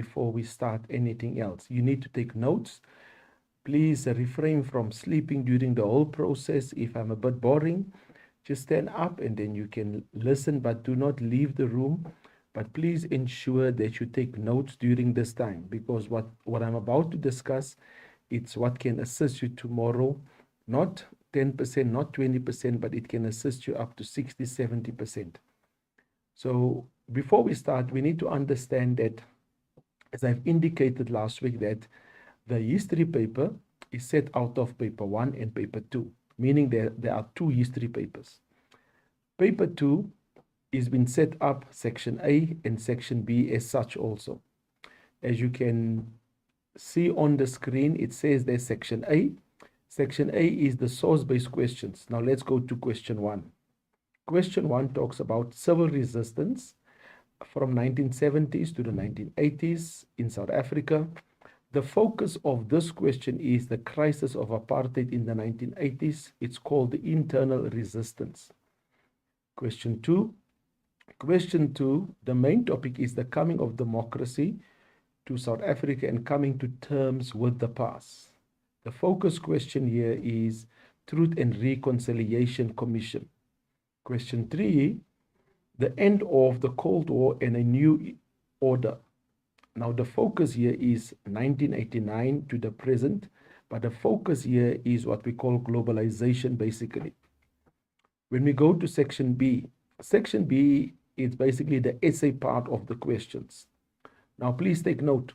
before we start anything else. You need to take notes. Please refrain from sleeping during the whole process. If I'm a bit boring, just stand up and then you can listen, but do not leave the room. But please ensure that you take notes during this time, because what I'm about to discuss, it's what can assist you tomorrow. Not 10%, not 20%, but it can assist you up to 60, 70%. So before we start, we need to understand that, as I've indicated last week, that the history paper is set out of paper 1 and paper 2, meaning there are 2 history papers. Paper 2 is been set up section A and section B as such also. As you can see on the screen, it says there's section A. Section A is the source-based questions. Now let's go to question 1. Question 1 talks about civil resistance from 1970s to the 1980s in South Africa. The focus of this question is the crisis of apartheid in the 1980s. It's called the internal resistance. Question 2. Question 2, the main topic is the coming of democracy to South Africa and coming to terms with the past. The focus question here is Truth and Reconciliation Commission. Question 3, the end of the Cold War and a new order. Now the focus here is 1989 to the present, but the focus here is what we call globalization basically. When we go to section B is basically the essay part of the questions. Now please take note.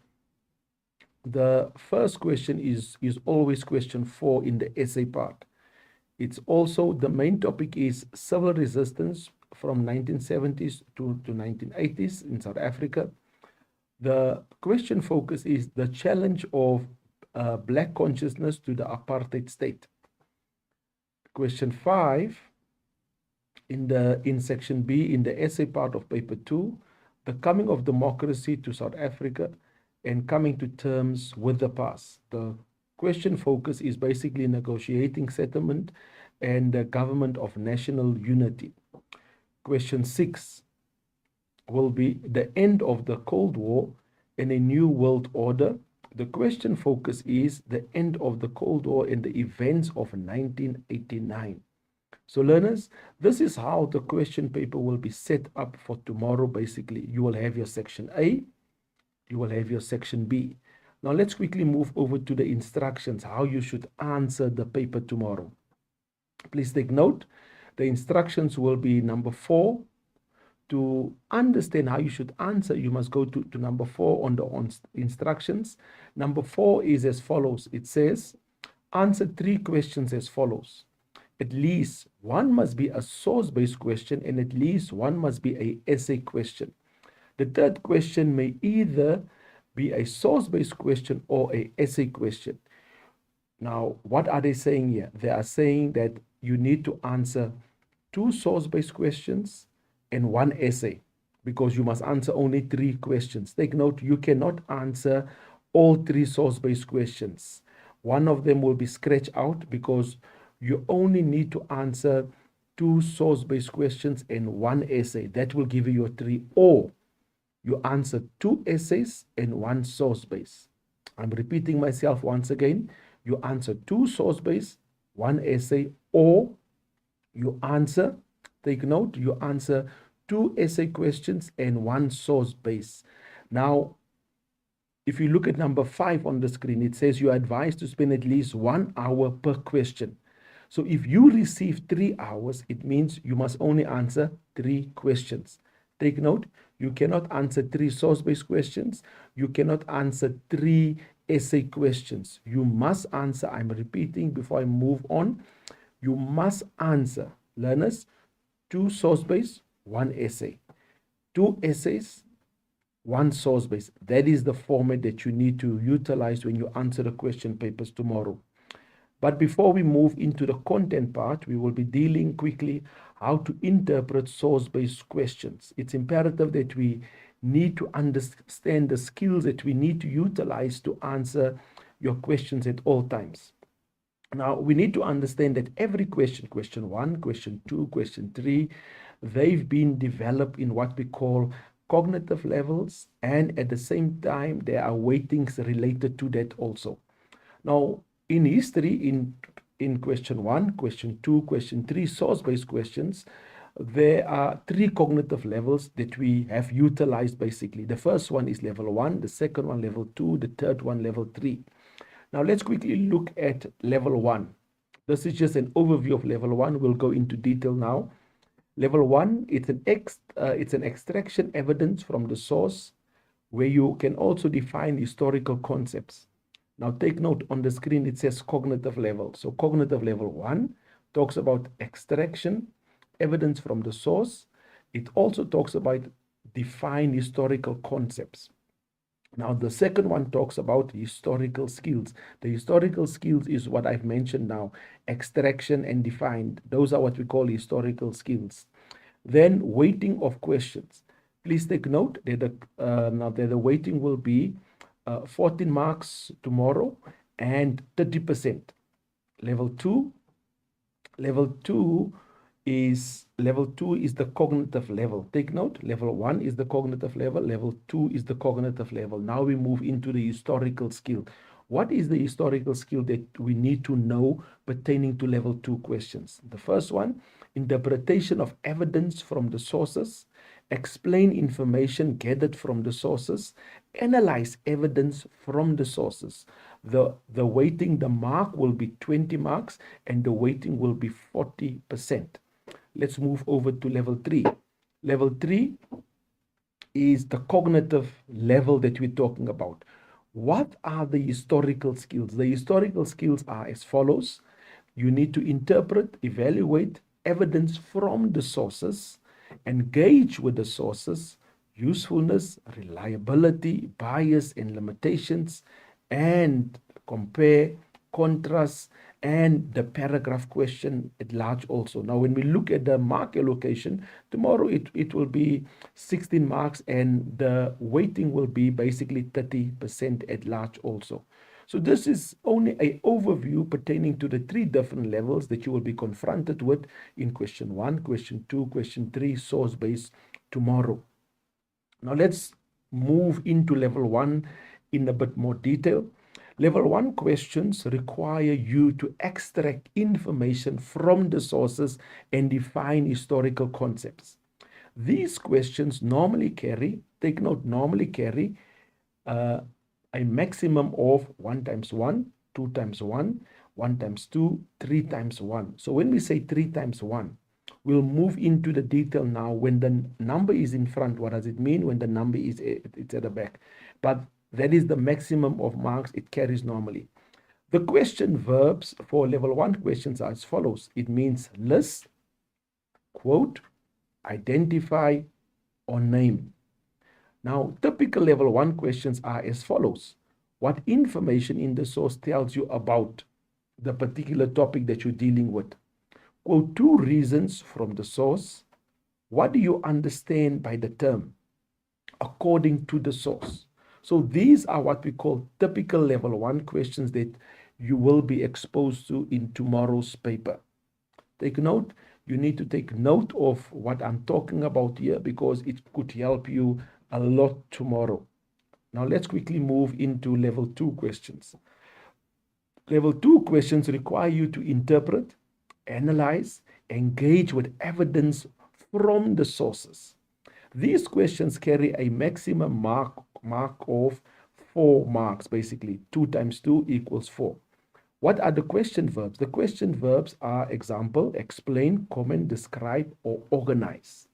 The first question is always question 4 in the essay part. It's also, the main topic is civil resistance from 1970s to 1980s in South Africa. The question focus is the challenge of Black consciousness to the apartheid state. Question 5 in section B in the essay part of paper 2, the coming of democracy to South Africa and coming to terms with the past. The question focus is basically negotiating settlement and the government of national unity. Question 6 will be the end of the Cold War and a new world order. The question focus is the end of the Cold War and the events of 1989. So learners, this is how the question paper will be set up for tomorrow. Basically, you will have your section A, you will have your section B. Now let's quickly move over to the instructions, how you should answer the paper tomorrow. Please take note, the instructions will be number 4. To understand how you should answer, you must go to number 4 on the instructions. Number 4 is as follows. It says, answer 3 questions as follows. At least one must be a source-based question and at least one must be an essay question. The third question may either be a source-based question or an essay question. Now, what are they saying here? They are saying that you need to answer 2 source-based questions and 1 essay, because you must answer only 3 questions. Take note, you cannot answer all 3 source-based questions. One of them will be scratched out because you only need to answer 2 source-based questions and 1 essay. That will give you your 3. Or you answer 2 essays and 1 source-based. I'm repeating myself once again. You answer 2 source-based, 1 essay, or you answer, take note, you answer 2 essay questions and 1 source-based. Now, if you look at number 5 on the screen, it says you are advised to spend at least 1 hour per question. So if you receive 3 hours, it means you must only answer 3 questions. Take note, you cannot answer 3 source-based questions. You cannot answer 3 essay questions. You must answer, I'm repeating before I move on, you must answer, learners, 2 source-based, 1 essay. 2 essays, 1 source-based. That is the format that you need to utilize when you answer the question papers tomorrow. But before we move into the content part, we will be dealing quickly how to interpret source-based questions. It's imperative that we need to understand the skills that we need to utilize to answer your questions at all times. Now, we need to understand that every question, question 1, question 2, question 3, they've been developed in what we call cognitive levels, and at the same time, there are weightings related to that also. Now, in history, in question 1, question 2, question 3, source-based questions, there are 3 cognitive levels that we have utilized basically. The first one is level 1, the second one level 2, the third one level 3. Now let's quickly look at level 1. This is just an overview of level 1. We'll go into detail now. Level 1, it's an extraction evidence from the source where you can also define historical concepts. Now take note, on the screen it says cognitive level. So cognitive level 1 talks about extraction, evidence from the source. It also talks about define historical concepts. Now the second one talks about historical skills. The historical skills is what I've mentioned now, extraction and define. Those are what we call historical skills. Then weighting of questions. Please take note that the weighting will be 14 marks tomorrow and 30%. Level 2 is the cognitive level. Take note, level 1 is the cognitive level, level 2 is the cognitive level. Now we move into the historical skill. What is the historical skill that we need to know pertaining to level 2 questions? The first one, interpretation of evidence from the sources, explain information gathered from the sources, analyze evidence from the sources. The weighting, the mark will be 20 marks and the weighting will be 40%. Let's move over to level 3. Level 3 is the cognitive level that we're talking about. What are the historical skills? The historical skills are as follows. You need to interpret, evaluate evidence from the sources, engage with the sources, usefulness, reliability, bias and limitations, and compare, contrast, and the paragraph question at large also. Now, when we look at the mark allocation, tomorrow it will be 16 marks and the weighting will be basically 30% at large also. So this is only an overview pertaining to the 3 different levels that you will be confronted with in question 1, question 2, question 3, source-based tomorrow. Now let's move into level 1 in a bit more detail. Level 1 questions require you to extract information from the sources and define historical concepts. These questions normally carry, take note, normally carry a maximum of 1 times 1, 2 times 1, 1 times 2, 3 times 1. So when we say 3 times 1, we'll move into the detail now. When the number is in front, what does it mean? When the number is it's at the back. But that is the maximum of marks it carries normally. The question verbs for level 1 questions are as follows. It means list, quote, identify, or name. Now, typical level 1 questions are as follows. What information in the source tells you about the particular topic that you're dealing with? Quote 2 reasons from the source. What do you understand by the term? According to the source. So these are what we call typical level 1 questions that you will be exposed to in tomorrow's paper. Take note, you need to take note of what I'm talking about here because it could help you a lot tomorrow. Now let's quickly move into level 2 questions. Level 2 questions require you to interpret, analyze, engage with evidence from the sources. These questions carry a maximum mark of 4 marks, basically. 2 times 2 equals 4. What are the question verbs? The question verbs are example, explain, comment, describe, or organize.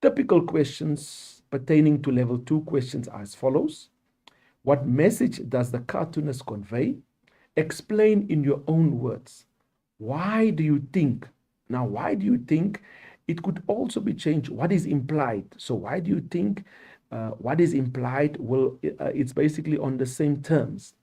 Typical questions pertaining to level 2 questions are as follows. What message does the cartoonist convey? Explain in your own words. Why do you think? Now, why do you think? It could also be changed. What is implied? So why do you think what is implied will, it's basically on the same terms.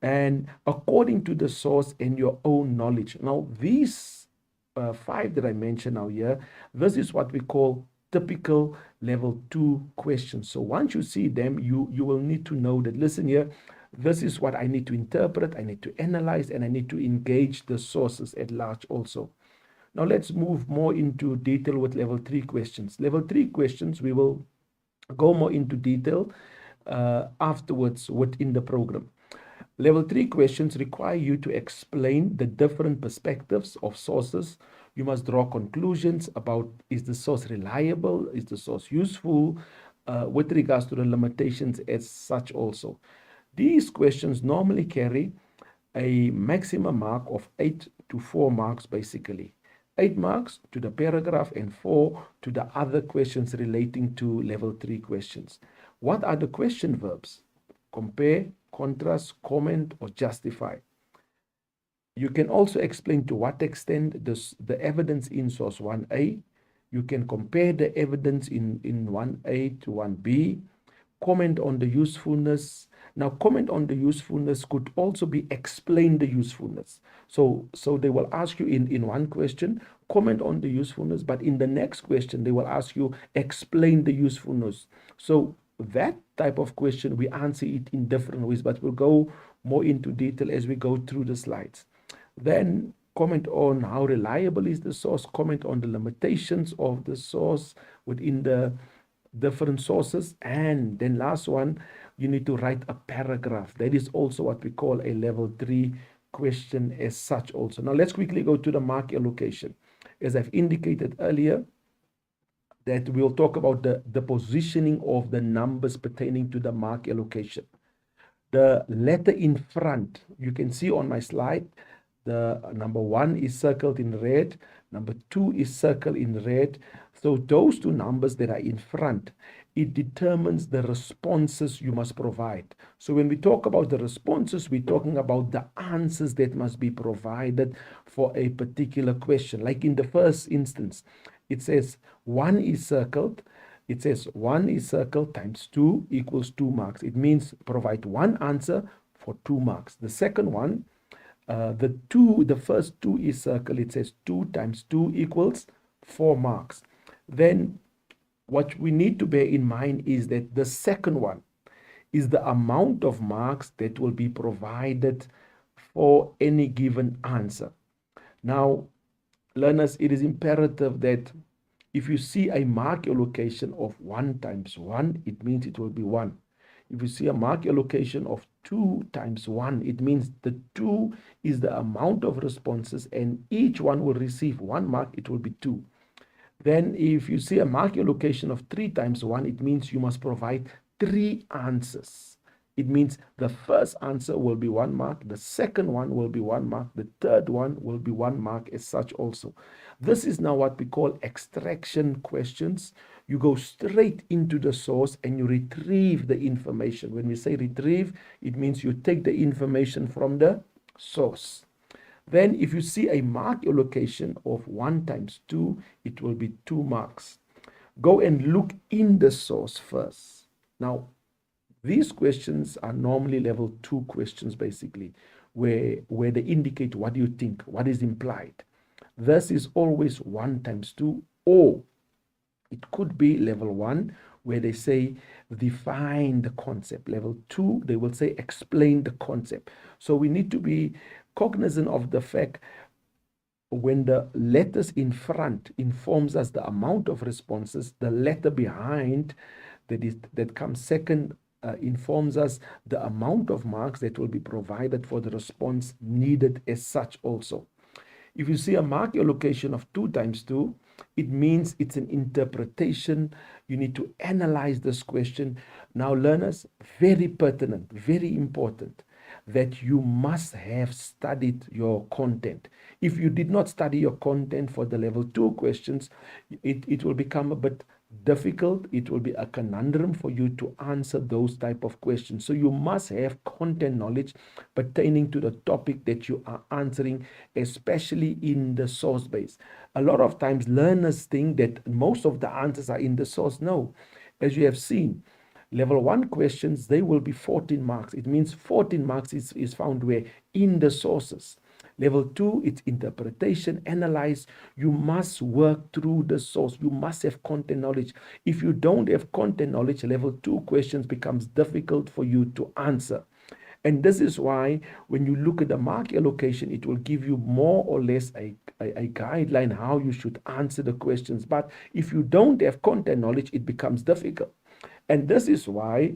And according to the source and your own knowledge. Now, these 5 that I mentioned now here, this is what we call typical level 2 questions. So once you see them, you will need to know that, listen here, this is what I need to interpret, I need to analyze, and I need to engage the sources at large also. Now let's move more into detail with level 3 questions. Level 3 questions, we will go more into detail afterwards within the program. Level 3 questions require you to explain the different perspectives of sources. You must draw conclusions about, is the source reliable? Is the source useful? With regards to the limitations as such also. These questions normally carry a maximum mark of 8 to 4 marks basically. 8 marks to the paragraph and 4 to the other questions relating to level 3 questions. What are the question verbs? Compare, contrast, comment, or justify. You can also explain to what extent the evidence in source 1A. You can compare the evidence in 1A to 1B. Comment on the usefulness. Now, comment on the usefulness could also be explain the usefulness. So they will ask you in one question, comment on the usefulness, but in the next question, they will ask you, explain the usefulness. So that type of question, we answer it in different ways, but we'll go more into detail as we go through the slides. Then comment on how reliable is the source, comment on the limitations of the source within the different sources. And then last one, you need to write a paragraph. That is also what we call a level 3 question as such also. Now let's quickly go to the mark allocation. As I've indicated earlier, that we'll talk about the positioning of the numbers pertaining to the mark allocation. The letter in front, you can see on my slide, the number 1 is circled in red, number 2 is circled in red. So those two numbers that are in front, it determines the responses you must provide. So when we talk about the responses, we're talking about the answers that must be provided for a particular question. Like in the first instance, it says 1 is circled. It says 1 is circled times 2 equals 2 marks. It means provide one answer for 2 marks. The second one, the first 2 is circled. It says 2 times 2 equals 4 marks. Then what we need to bear in mind is that the second one is the amount of marks that will be provided for any given answer. Now, learners, it is imperative that if you see a mark allocation of 1 times 1, it means it will be 1. If you see a mark allocation of 2 times 1, it means the 2 is the amount of responses and each one will receive 1 mark, it will be 2. Then if you see a mark allocation of 3 times 1, it means you must provide 3 answers. It means the first answer will be 1 mark, the second one will be 1 mark, the third one will be 1 mark as such also. This is now what we call extraction questions. You go straight into the source and you retrieve the information. When we say retrieve, it means you take the information from the source. Then if you see a mark allocation of 1 times 2, it will be 2 marks. Go and look in the source first. Now, these questions are normally level 2 questions basically, where they indicate what you think, what is implied. This is always 1 times 2, or it could be level 1, where they say define the concept. Level 2, they will say explain the concept. So we need to be cognizant of the fact when the letters in front informs us the amount of responses, the letter behind that comes second informs us the amount of marks that will be provided for the response needed as such also. If you see a mark allocation of 2 times 2, it means it's an interpretation. You need to analyze this question. Now, learners, very pertinent, very important that you must have studied your content. If you did not study your content for the level 2 questions, it will become a bit difficult. It will be a conundrum for you to answer those type of questions. So you must have content knowledge pertaining to the topic that you are answering, especially in the source base. A lot of times learners think that most of the answers are in the source. No, as you have seen, level 1 questions, they will be 14 marks. It means 14 marks is found where? In the sources. Level 2, it's interpretation, analyze. You must work through the source. You must have content knowledge. If you don't have content knowledge, level 2 questions becomes difficult for you to answer. And this is why when you look at the mark allocation, it will give you more or less a guideline how you should answer the questions. But if you don't have content knowledge, it becomes difficult. And this is why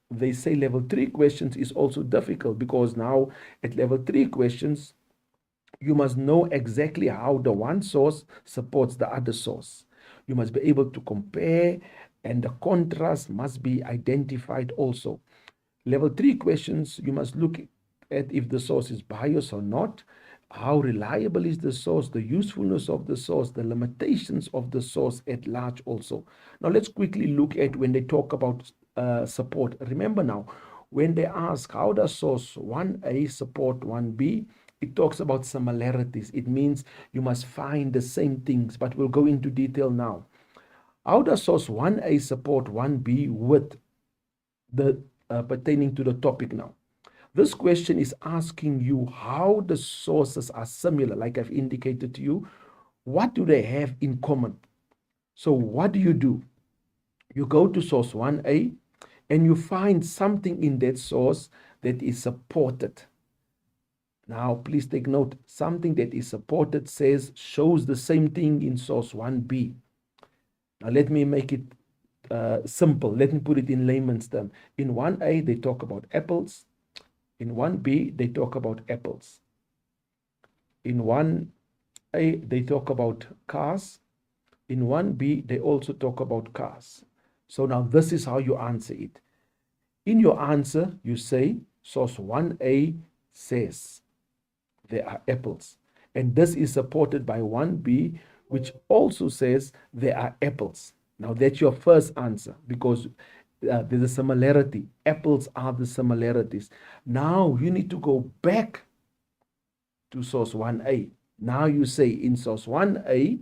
they say level 3 questions is also difficult, because now at level 3 questions, you must know exactly how the one source supports the other source. You must be able to compare, and the contrast must be identified also. Level 3 questions, you must look at if the source is biased or not, how reliable is the source, the usefulness of the source, the limitations of the source at large also. Now let's quickly look at when they talk about support. Remember now, when they ask how does source 1a support 1b, it talks about similarities. It means you must find the same things, but we'll go into detail now. How does source 1a support 1b with the pertaining to the topic now? This question is asking you how the sources are similar, like I've indicated to you. What do they have in common? So what do? You go to source 1a and you find something in that source that is supported. Now, please take note, something that is supported shows the same thing in source 1b. Now, let me make it simple. Let me put it in layman's terms. In 1a, they talk about apples. In 1b, they talk about apples. In 1a, they talk about cars. In 1b, they also talk about cars. So now this is how you answer it. In your answer, you say, source 1a says there are apples. And this is supported by 1b, which also says there are apples. Now that's your first answer, because there's a similarity. Apples are the similarities. Now you need to go back to source 1a. Now you say in source 1a,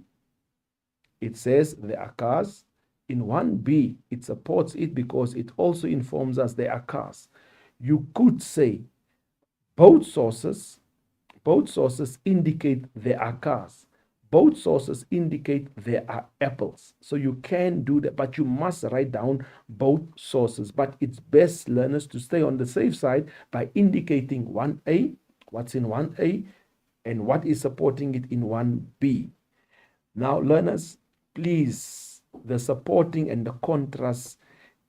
it says there are cars. In 1b, it supports it because it also informs us there are cars. You could say both sources indicate there are cars. Both sources indicate there are apples. So you can do that, but you must write down both sources. But it's best, learners, to stay on the safe side by indicating 1a, what's in 1a, and what is supporting it in 1b. Now, learners, please, the supporting and the contrast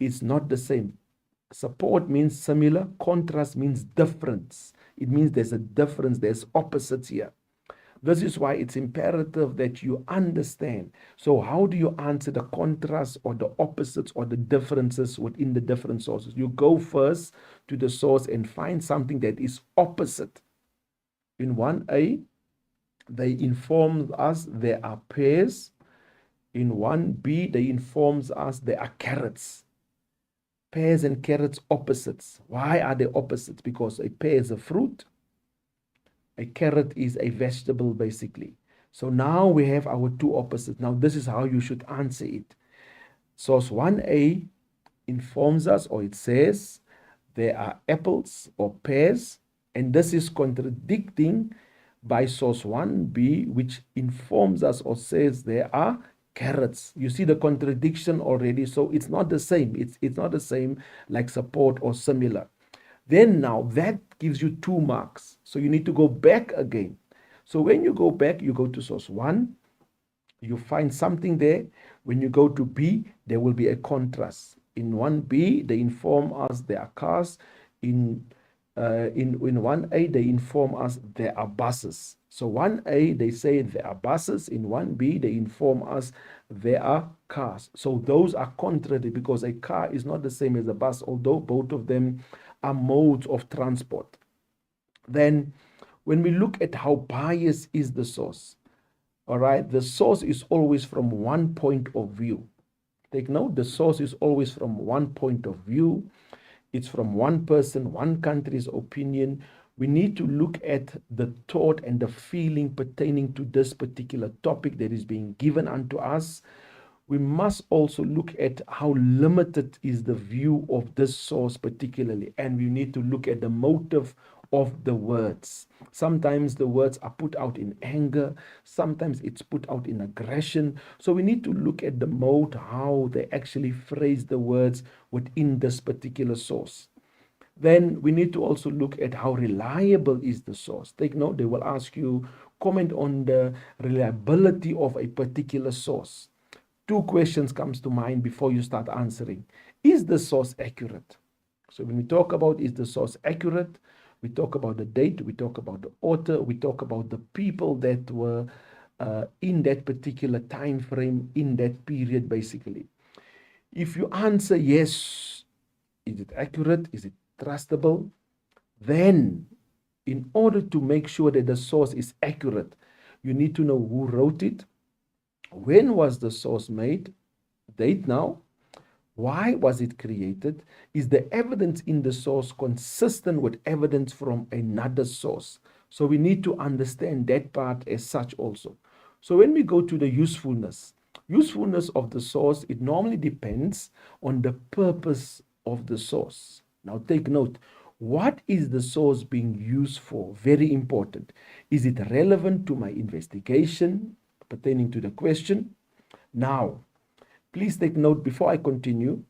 is not the same. Support means similar, contrast means difference. It means there's a difference, there's opposites here. This is why it's imperative that you understand. So how do you answer the contrast or the opposites or the differences within the different sources? You go first to the source and find something that is opposite. In 1a, they inform us there are pears. In 1b, they informs us there are carrots. Pears and carrots, opposites. Why are they opposites? Because a pear is a fruit. A carrot is a vegetable, basically. So now we have our two opposites. Now this is how you should answer it. Source 1a informs us, or it says there are apples or pears, and this is contradicting by source 1b, which informs us or says there are carrots. You see the contradiction already. So it's not the same. It's not the same like support or similar. Then now that gives you 2 marks. So you need to go back again. So when you go back, you go to source 1, you find something there. When you go to B, there will be a contrast. In 1B, they inform us there are cars. In 1A, they inform us there are buses. So 1A, they say there are buses. In 1B, they inform us there are cars. So those are contrary, because a car is not the same as a bus, although both of them are modes of transport. Then when we look at how biased is the source, all right, the source is always from one point of view. Take note, the source is always from one point of view. It's from one person, one country's opinion. We need to look at the thought and the feeling pertaining to this particular topic that is being given unto us. We must also look at how limited is the view of this source particularly, and we need to look at the motive of the words. Sometimes the words are put out in anger, sometimes it's put out in aggression. So we need to look at the mode, how they actually phrase the words within this particular source. Then we need to also look at how reliable is the source. Take note, they will ask you, comment on the reliability of a particular source. 2 questions comes to mind before you start answering. is the source accurate? So when we talk about is the source accurate, we talk about the date, we talk about the author, we talk about the people that were in that particular time frame, in that period, basically. If you answer yes, is it accurate? Is it trustable? Then, in order to make sure that the source is accurate, you need to know who wrote it, when was the source made, date now, why was it created, is the evidence in the source consistent with evidence from another source. So we need to understand that part as such also. So when we go to the usefulness of the source, it normally depends on the purpose of the source. Now take note, what is the source being used for? Very important. Is it relevant to my investigation pertaining to the question? Now, please take note before I continue.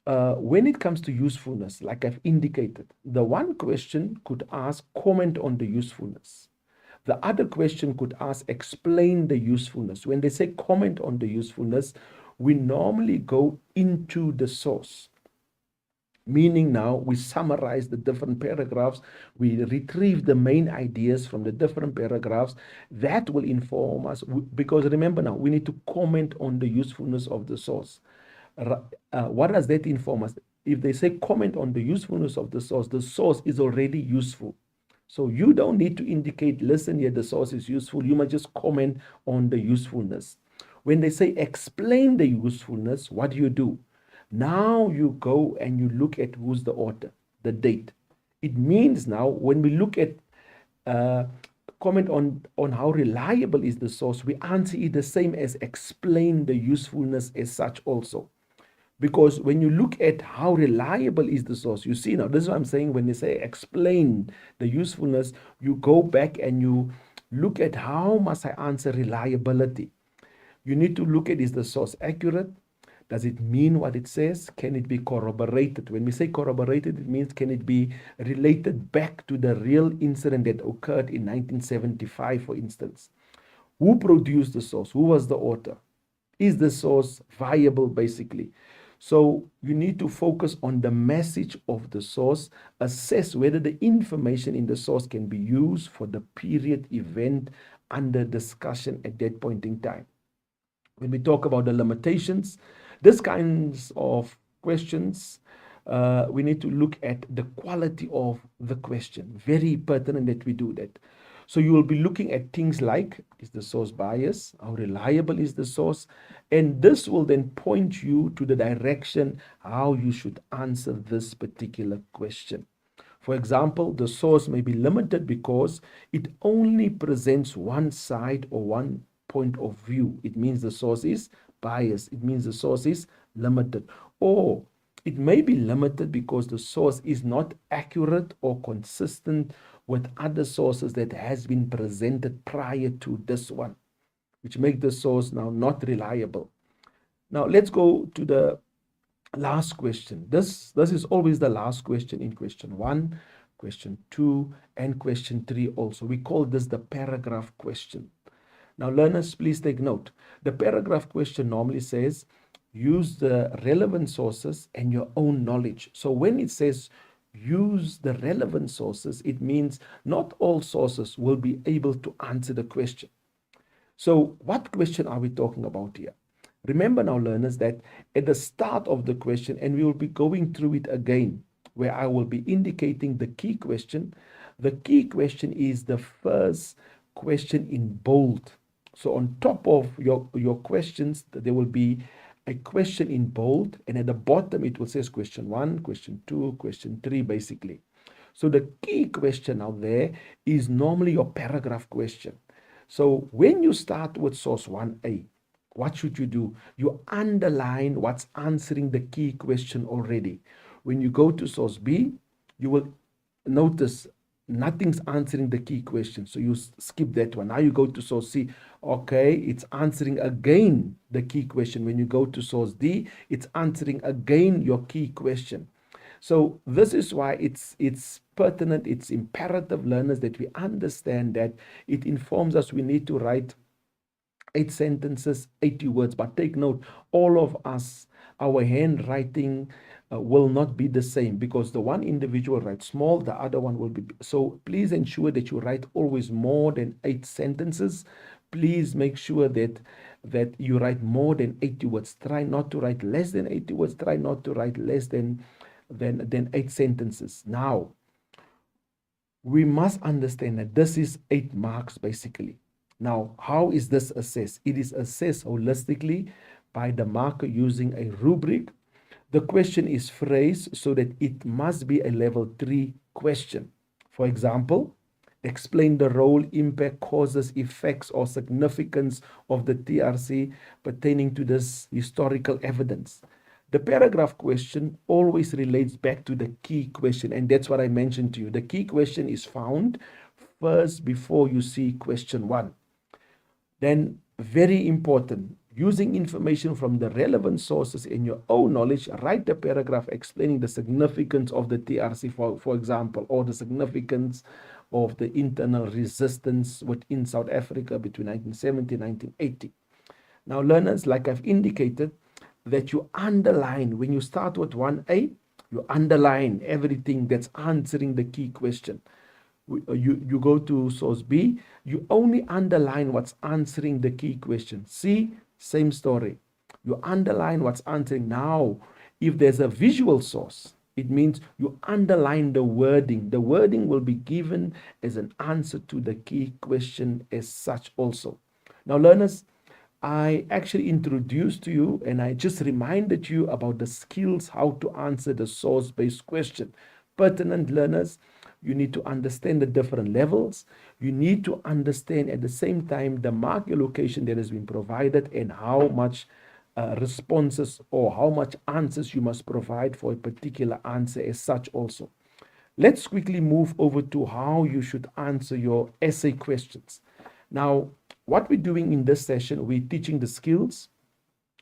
When it comes to usefulness, like I've indicated, the one question could ask comment on the usefulness. The other question could ask explain the usefulness. When they say comment on the usefulness, we normally go into the source. Meaning now we summarize the different paragraphs, we retrieve the main ideas from the different paragraphs that will inform us, because remember now, we need to comment on the usefulness of the source. What does that inform us? If they say comment on the usefulness of the source is already useful. So you don't need to indicate, listen here, the source is useful. You must just comment on the usefulness. When they say explain the usefulness, what do? Now you go and you look at who's the author, the date. It means now when we look at comment on how reliable is the source, we answer it the same as explain the usefulness as such also. Because when you look at how reliable is the source, you see now, this is what I'm saying when they say explain the usefulness, you go back and you look at how must I answer reliability. You need to look at, is the source accurate? Does it mean what it says? Can it be corroborated? When we say corroborated, it means can it be related back to the real incident that occurred in 1975, for instance? Who produced the source? Who was the author? Is the source viable, basically? So you need to focus on the message of the source, assess whether the information in the source can be used for the period event under discussion at that point in time. When we talk about the limitations, this kinds of questions, we need to look at the quality of the question. Very pertinent that we do that. So you will be looking at things like, is the source biased? How reliable is the source? And this will then point you to the direction how you should answer this particular question. For example, the source may be limited because it only presents one side or one point of view. It means the source is biased. It means the source is limited. Or it may be limited because the source is not accurate or consistent with other sources that has been presented prior to this one, which make the source now not reliable. Now let's go to the last question. This is always the last question in question 1, question 2, and question 3 also. We call this the paragraph question. Now learners, please take note. The paragraph question normally says, use the relevant sources and your own knowledge. So when it says use the relevant sources, it means not all sources will be able to answer the question. So what question are we talking about here? Remember now, learners, that at the start of the question, and we will be going through it again, where I will be indicating the key question. The key question is the first question in bold. So on top of your questions, there will be a question in bold, and at the bottom it will say question 1, question 2, question 3, basically. So the key question out there is normally your paragraph question. So when you start with source 1A, what should you do? You underline what's answering the key question already. When you go to source B, you will notice nothing's answering the key question. So you skip that one. Now you go to source C. Okay, it's answering again the key question. When you go to source D, it's answering again your key question. So this is why it's pertinent, it's imperative, learners, that we understand that it informs us we need to write 8 sentences, 80 words. But take note, all of us our handwriting will not be the same, because the one individual writes small, the other one will be. So please ensure that you write always more than 8 sentences. Please make sure that you write more than 80 words. Try not to write less than 80 words. Try not to write less than 8 sentences. Now, we must understand that this is 8 marks basically. Now, how is this assessed? It is assessed holistically by the marker using a rubric. The question is phrased so that it must be a level 3 question. For example, explain the role, impact, causes, effects, or significance of the TRC pertaining to this historical evidence. The paragraph question always relates back to the key question, and that's what I mentioned to you. The key question is found first before you see question 1. Then, very important, using information from the relevant sources in your own knowledge, write the paragraph explaining the significance of the TRC, for example, or the significance of the internal resistance within South Africa between 1970 and 1980. Now, learners, like I've indicated, that you underline, when you start with 1A, you underline everything that's answering the key question. You go to source B, you only underline what's answering the key question. C, same story. You underline what's answering. Now, if there's a visual source, it means you underline the wording. The wording will be given as an answer to the key question as such also. Now, learners, I actually introduced to you and I just reminded you about the skills how to answer the source-based question. Pertinent learners, you need to understand the different levels. You need to understand at the same time the mark allocation that has been provided and how much responses or how much answers you must provide for a particular answer as such also. Let's quickly move over to how you should answer your essay questions. Now, what we're doing in this session, we're teaching the skills.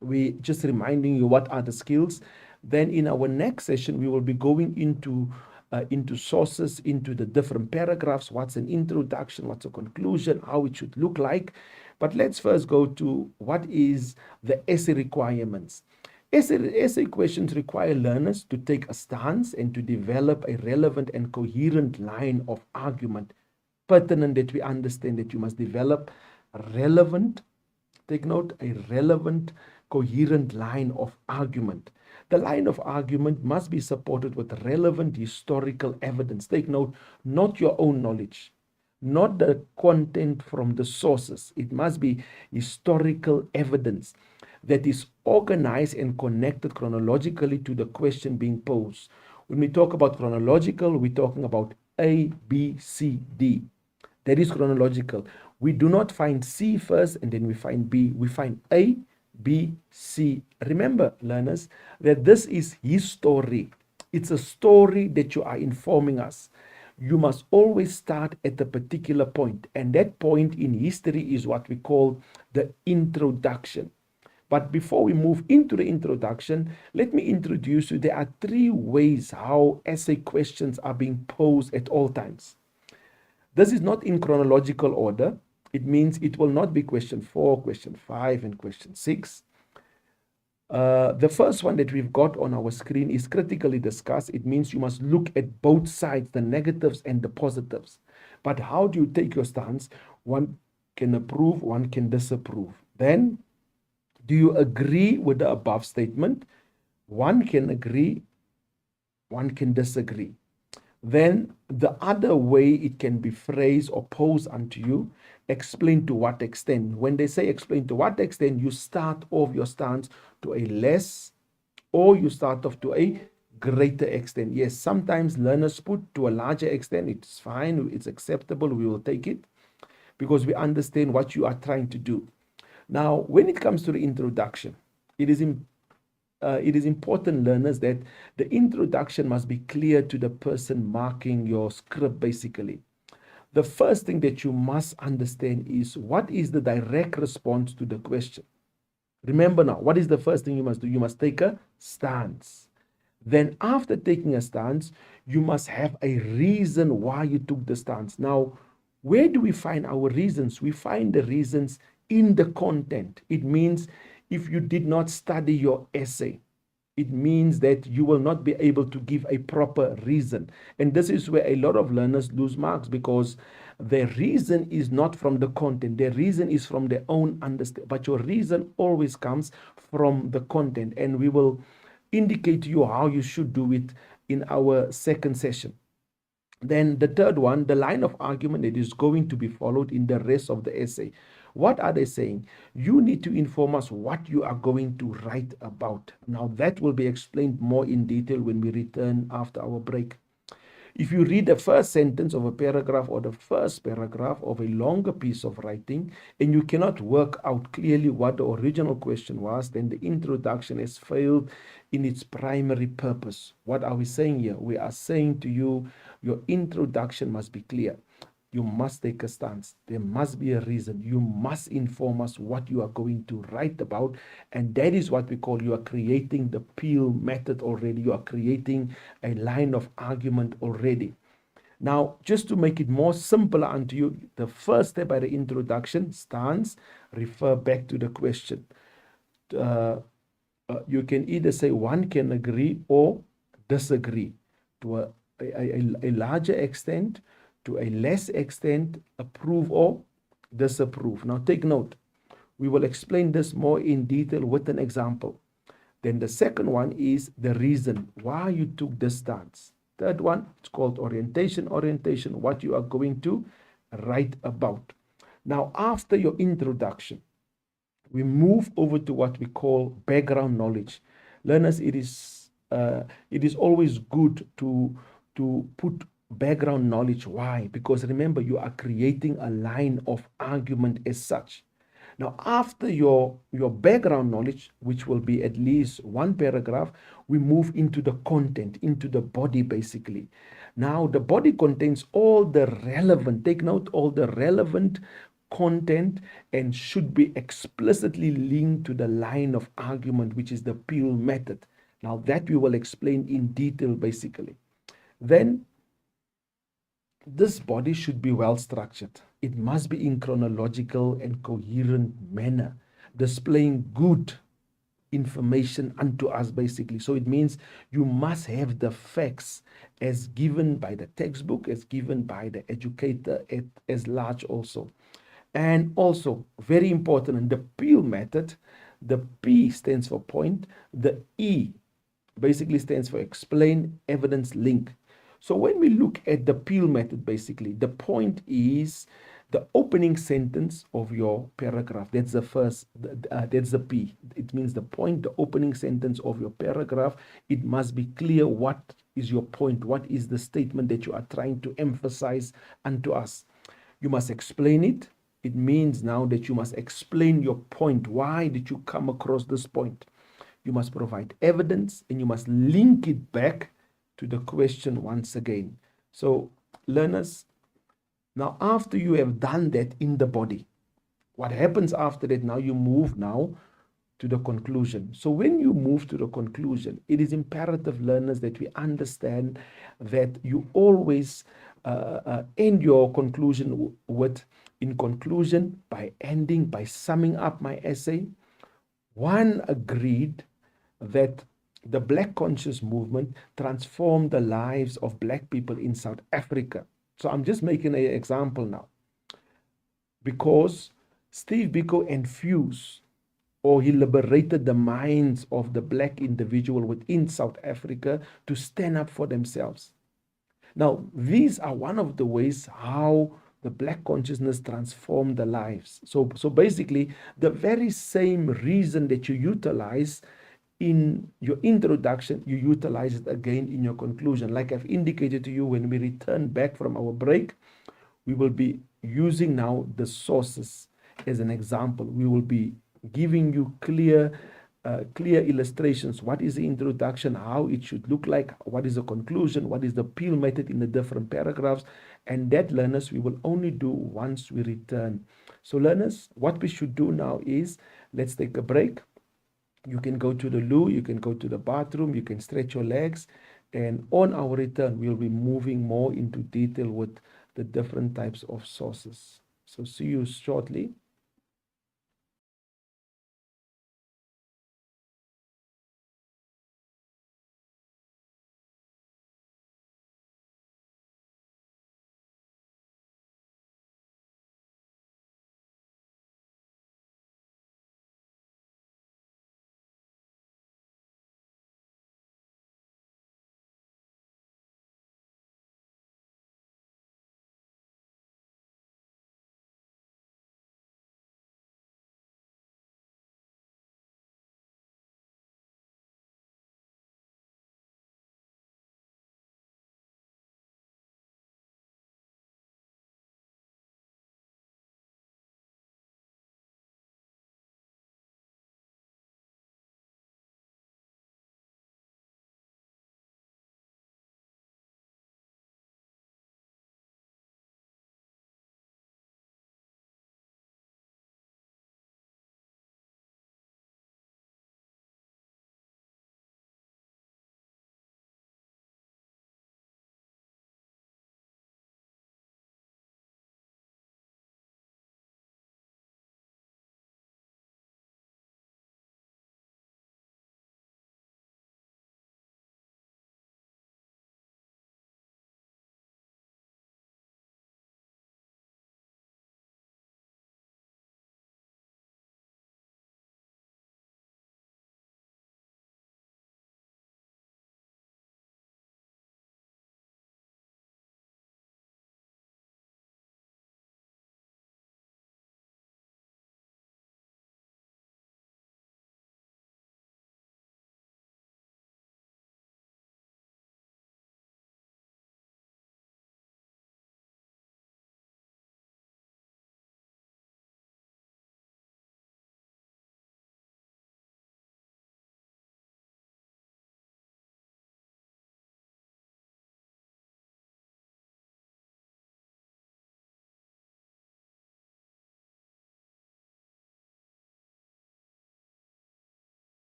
We're just reminding you what are the skills. Then in our next session, we will be going into sources, into the different paragraphs, what's an introduction, what's a conclusion, how it should look like. But let's first go to what is the essay requirements. Essay questions require learners to take a stance and to develop a relevant and coherent line of argument. Pertinent that we understand that you must develop a relevant, take note, a relevant, coherent line of argument. The line of argument must be supported with relevant historical evidence. Take note, not your own knowledge, not the content from the sources. It must be historical evidence that is organized and connected chronologically to the question being posed. When we talk about chronological, we're talking about A, B, C, D. That is chronological. We do not find C first and then we find B. We find A, B, C. Remember, learners, that this is his story. It's a story that you are informing us. You must always start at a particular point, and that point in history is what we call the introduction. But before we move into the introduction, let me introduce you. There are 3 ways how essay questions are being posed at all times. This is not in chronological order. It means it will not be question 4, question 5, and question 6. The first one that we've got on our screen is critically discussed. It means you must look at both sides, the negatives and the positives. But how do you take your stance? One can approve, one can disapprove. Then, do you agree with the above statement? One can agree, one can disagree. Then the other way it can be phrased or posed unto you, explain to what extent. When they say explain to what extent, you start off your stance to a less or you start off to a greater extent. Yes, sometimes learners put to a larger extent. It's fine, it's acceptable, we will take it because we understand what you are trying to do. Now, when it comes to the introduction, it is important, learners, that the introduction must be clear to the person marking your script, basically. The first thing that you must understand is what is the direct response to the question. Remember now, what is the first thing you must do? You must take a stance. Then after taking a stance, you must have a reason why you took the stance. Now, where do we find our reasons? We find the reasons in the content. It means if you did not study your essay, it means that you will not be able to give a proper reason. And this is where a lot of learners lose marks, because their reason is not from the content. Their reason is from their own understanding. But your reason always comes from the content. And we will indicate to you how you should do it in our second session. Then the third one, the line of argument that is going to be followed in the rest of the essay. What are they saying? You need to inform us what you are going to write about. Now, that will be explained more in detail when we return after our break. If you read the first sentence of a paragraph or the first paragraph of a longer piece of writing and you cannot work out clearly what the original question was, then the introduction has failed in its primary purpose. What are we saying here? We are saying to you, your introduction must be clear. You must take a stance. There must be a reason. You must inform us what you are going to write about. And that is what we call, you are creating the Peel method already. You are creating a line of argument already. Now, just to make it more simpler unto you, the first step by the introduction, stance, refer back to the question. You can either say one can agree or disagree. To a larger extent, to a less extent, approve or disapprove. Now take note, we will explain this more in detail with an example. Then the second one is the reason why you took this stance. Third one, it's called orientation. Orientation, what you are going to write about. Now, after your introduction, we move over to what we call background knowledge. Learners, it is always good to put background knowledge. Why? Because remember, you are creating a line of argument as such. Now, after your background knowledge, which will be at least one paragraph, we move into the content, into the body basically. Now, the body contains all the relevant, take note, all the relevant content and should be explicitly linked to the line of argument, which is the Peel method. Now, that we will explain in detail basically. Then, this body should be well structured. It must be in chronological and coherent manner, displaying good information unto us basically. So it means you must have the facts as given by the textbook, as given by the educator as large also. And also, very important, in the Peel method, the P stands for point, the E basically stands for explain, evidence, link. So when we look at the Peel method, basically, the point is the opening sentence of your paragraph. That's the first, that's the P. It means the point, the opening sentence of your paragraph. It must be clear what is your point, what is the statement that you are trying to emphasize unto us. You must explain it. It means now that you must explain your point. Why did you come across this point? You must provide evidence and you must link it back to the question once again. So, learners, now after you have done that in the body, what happens after that? Now you move now to the conclusion. So when you move to the conclusion, it is imperative, learners, that we understand that you always end your conclusion with, in conclusion, by ending, by summing up my essay. One agreed that the Black Conscious Movement transformed the lives of Black people in South Africa. So I'm just making an example now. Because Steve Biko infused, or he liberated the minds of the Black individual within South Africa to stand up for themselves. Now, these are one of the ways how the Black consciousness transformed the lives. So basically, the very same reason that you utilize in your introduction, you utilize it again in your conclusion. Like I've indicated to you, when we return back from our break, we will be using now the sources as an example. We will be giving you clear illustrations. What is the introduction, how it should look like, what is the conclusion, what is the Peel method in the different paragraphs. And that, learners, we will only do once we return. So learners, what we should do now is, let's take a break. You can go to the loo, you can go to the bathroom, you can stretch your legs, and on our return, we'll be moving more into detail with the different types of sources. So see you shortly.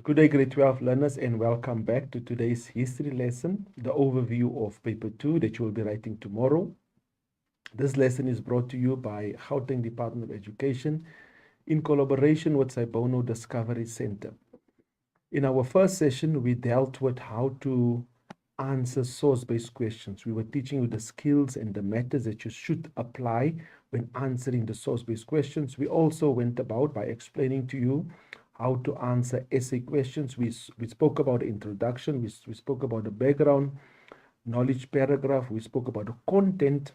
Good day, grade 12 learners, and welcome back to today's history lesson, the overview of paper 2 that you will be writing tomorrow. This lesson is brought to you by Gauteng Department of Education in collaboration with Saibono Discovery Center. In our first session, we dealt with how to answer source-based questions. We were teaching you the skills and the methods that you should apply when answering the source-based questions. We also went about by explaining to you how to answer essay questions. We spoke about the introduction. We spoke about the background, knowledge paragraph. We spoke about the content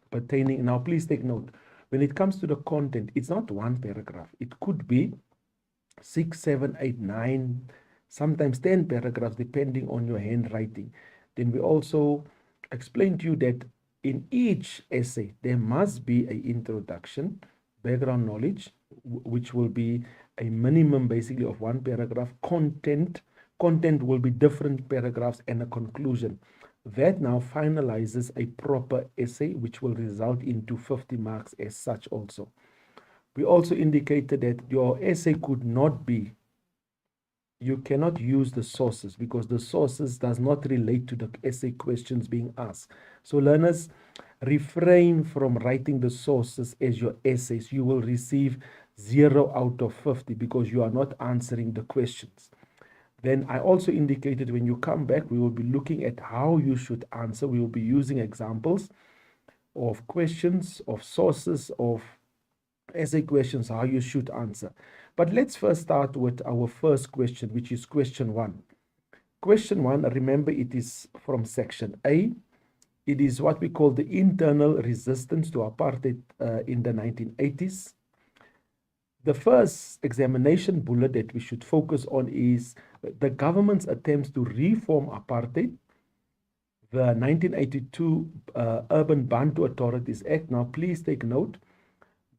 pertaining. Now, please take note. When it comes to the content, it's not one paragraph. It could be 6, 7, 8, 9, sometimes 10 paragraphs, depending on your handwriting. Then we also explained to you that in each essay, there must be an introduction, background knowledge, which will be a minimum basically of one paragraph. Content will be different paragraphs, and a conclusion. That now finalizes a proper essay, which will result into 50 marks as such also. We also indicated that your essay could not be, you cannot use the sources because the sources does not relate to the essay questions being asked. So learners, refrain from writing the sources as your essays. You will receive 0 out of 50 because you are not answering the questions. Then I also indicated when you come back, we will be looking at how you should answer. We will be using examples of questions, of sources, of essay questions, how you should answer. But let's first start with our first question, which is question 1. Question 1, remember, it is from section A. It is what we call the internal resistance to apartheid in the 1980s. The first examination bullet that we should focus on is the government's attempts to reform apartheid, the 1982 Urban Bantu Authorities Act. Now, please take note,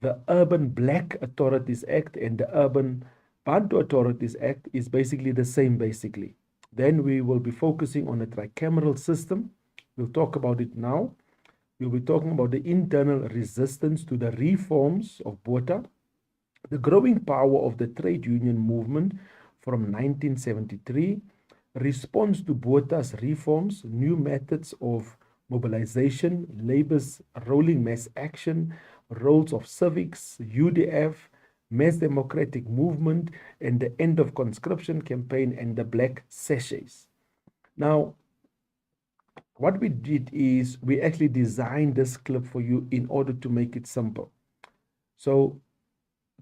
the Urban Black Authorities Act and the Urban Bantu Authorities Act is basically the same, basically. Then we will be focusing on the tricameral system. We'll talk about it now. We'll be talking about the internal resistance to the reforms of Botha, the growing power of the trade union movement from 1973, response to Botha's reforms, new methods of mobilization, labor's rolling mass action, roles of civics, UDF, mass democratic movement, and the end of conscription campaign and the black sachets. Now, what we did is we actually designed this clip for you in order to make it simple. So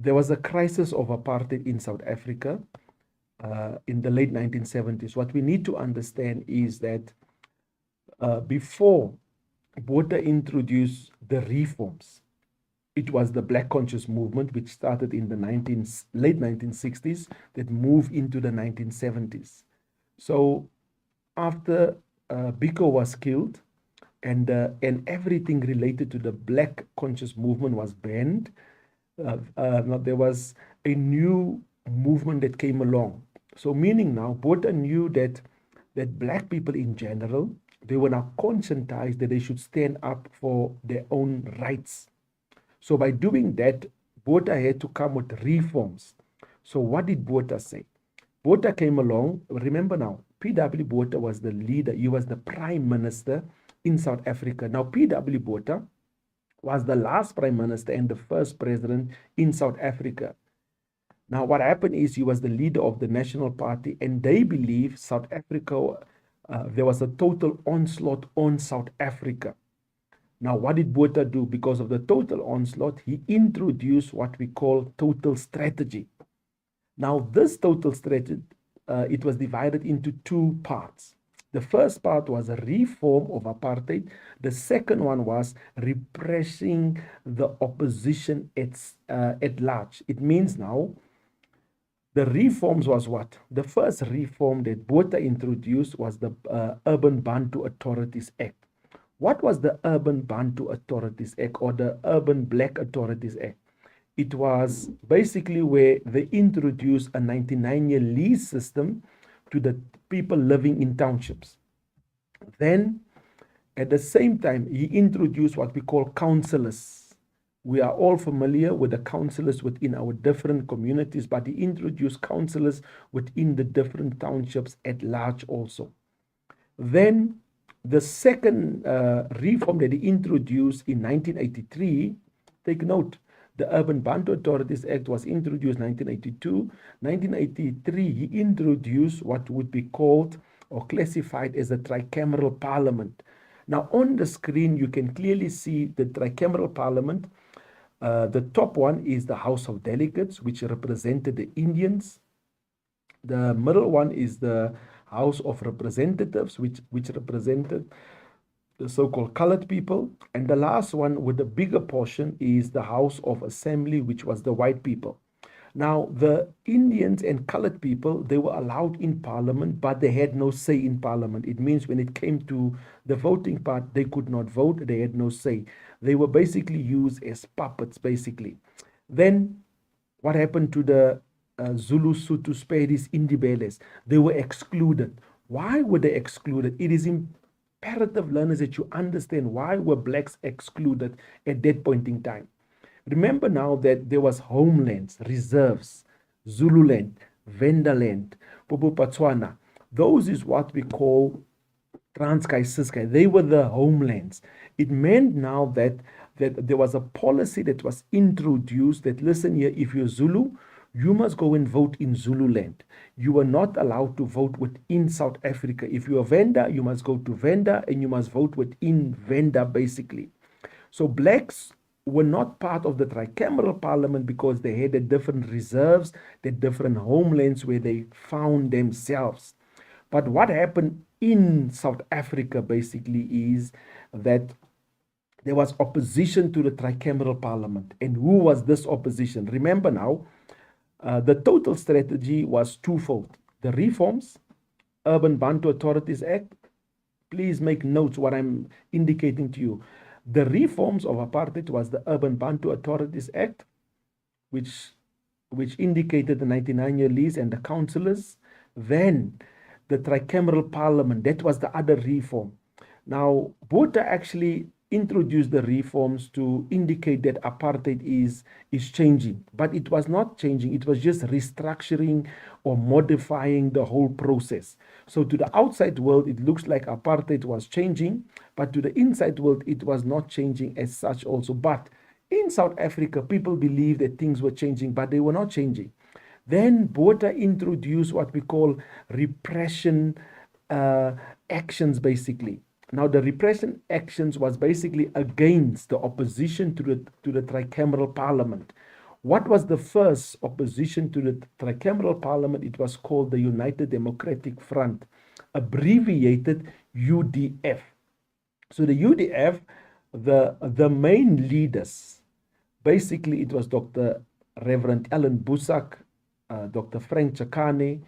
there was a crisis of apartheid in South Africa in the late 1970s. What we need to understand is that before Botha introduced the reforms, it was the Black Conscious Movement, which started in the late 1960s, that moved into the 1970s. So after Biko was killed and everything related to the Black Conscious Movement was banned, there was a new movement that came along. So meaning now, Botha knew that black people in general, they were now conscientized that they should stand up for their own rights. So by doing that, Botha had to come with reforms. So what did Botha say? Botha came along. Remember now, P.W. Botha was the leader. He was the prime minister in South Africa. Now, P.W. Botha was the last prime minister and the first president in South Africa. Now, what happened is he was the leader of the National Party, and they believe South Africa, there was a total onslaught on South Africa. Now, what did Botha do? Because of the total onslaught, he introduced what we call total strategy. Now, this total strategy, it was divided into 2 parts. The first part was a reform of apartheid. The second one was repressing the opposition at large. It means now, the reforms was what? The first reform that Botha introduced was the Urban Bantu Authorities Act. What was the Urban Bantu Authorities Act or the Urban Black Authorities Act? It was basically where they introduced a 99-year lease system to the people living in townships. Then, at the same time, he introduced what we call councillors. We are all familiar with the councillors within our different communities, but he introduced councillors within the different townships at large also. Then the second reform that he introduced in 1983, take note, the Urban Bantu Authorities Act was introduced in 1982. 1983, he introduced what would be called or classified as a tricameral parliament. Now, on the screen, you can clearly see the tricameral parliament. The top one is the House of Delegates, which represented the Indians. The middle one is the House of Representatives, which represented the so-called colored people. And the last one with the bigger portion is the House of Assembly, which was the white people. Now, the Indians and colored people, they were allowed in parliament, but they had no say in parliament. It means when it came to the voting part, they could not vote. They had no say. They were basically used as puppets, basically. Then what happened to the Zulu, Sotho, Speris, Indibeles? They were excluded. Why were they excluded? It is imperative, learners, that you understand why were blacks excluded at that point in time. Remember now that there was homelands, reserves, Zululand, Vendaland, Popo Botswana. Those is what we call Transkei, Ciskei. They were the homelands. It meant now that there was a policy that was introduced that, listen here, if you're Zulu, you must go and vote in Zululand. You are not allowed to vote within South Africa. If you're a Venda, you must go to Venda and you must vote within Venda, basically. So blacks were not part of the tricameral parliament because they had the different reserves, the different homelands where they found themselves. But what happened in South Africa basically is that there was opposition to the tricameral parliament. And who was this opposition? Remember now, the total strategy was twofold. The reforms, Urban Bantu Authorities Act. Please make notes what I'm indicating to you. The reforms of apartheid was the Urban Bantu Authorities Act, which indicated the 99-year lease and the councillors. Then the tricameral parliament, that was the other reform. Now, Botha actually introduced the reforms to indicate that apartheid is changing, but it was not changing. It was just restructuring or modifying the whole process. So to the outside world, it looks like apartheid was changing, but to the inside world, it was not changing as such also. But in South Africa, people believed that things were changing, but they were not changing. Then Botha introduced what we call repression actions, basically. Now, the repression actions was basically against the opposition to the tricameral parliament. What was the first opposition to the tricameral parliament? It was called the United Democratic Front, abbreviated UDF. So the UDF, the main leaders, basically it was Dr. Reverend Ellen Busak, Dr. Frank Chakane,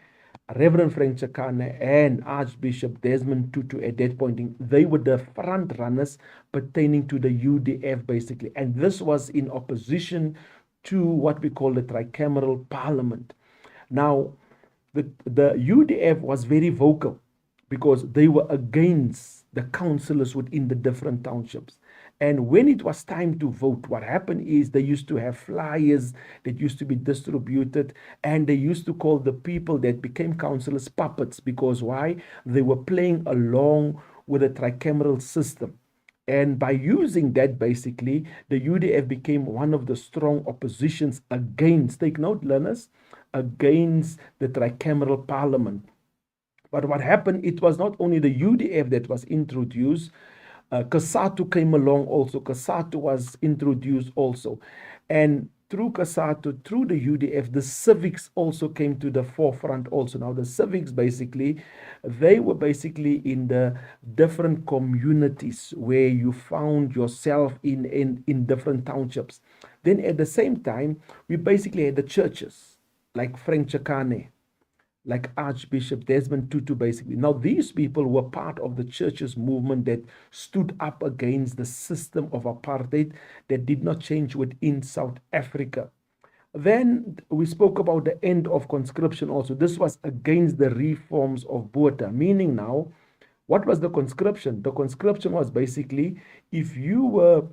Reverend Frank Chakane, and Archbishop Desmond Tutu at that point. They were the front runners pertaining to the UDF, basically. And this was in opposition to what we call the tricameral parliament. Now, the UDF was very vocal because they were against the councillors within the different townships. And when it was time to vote, what happened is they used to have flyers that used to be distributed, and they used to call the people that became councillors puppets, because why? They were playing along with the tricameral system. And by using that, basically, the UDF became one of the strong oppositions against, take note, learners, against the tricameral parliament. But what happened, it was not only the UDF that was introduced, COSATU came along also. COSATU was introduced also. And through COSATU, through the UDF, the civics also came to the forefront also. Now, the civics, basically, they were basically in the different communities where you found yourself in different townships. Then at the same time, we basically had the churches, like Frank Chakane, like Archbishop Desmond Tutu, basically. Now, these people were part of the church's movement that stood up against the system of apartheid that did not change within South Africa. Then we spoke about the end of conscription also. This was against the reforms of Botha, meaning now, what was the conscription? The conscription was basically, if you were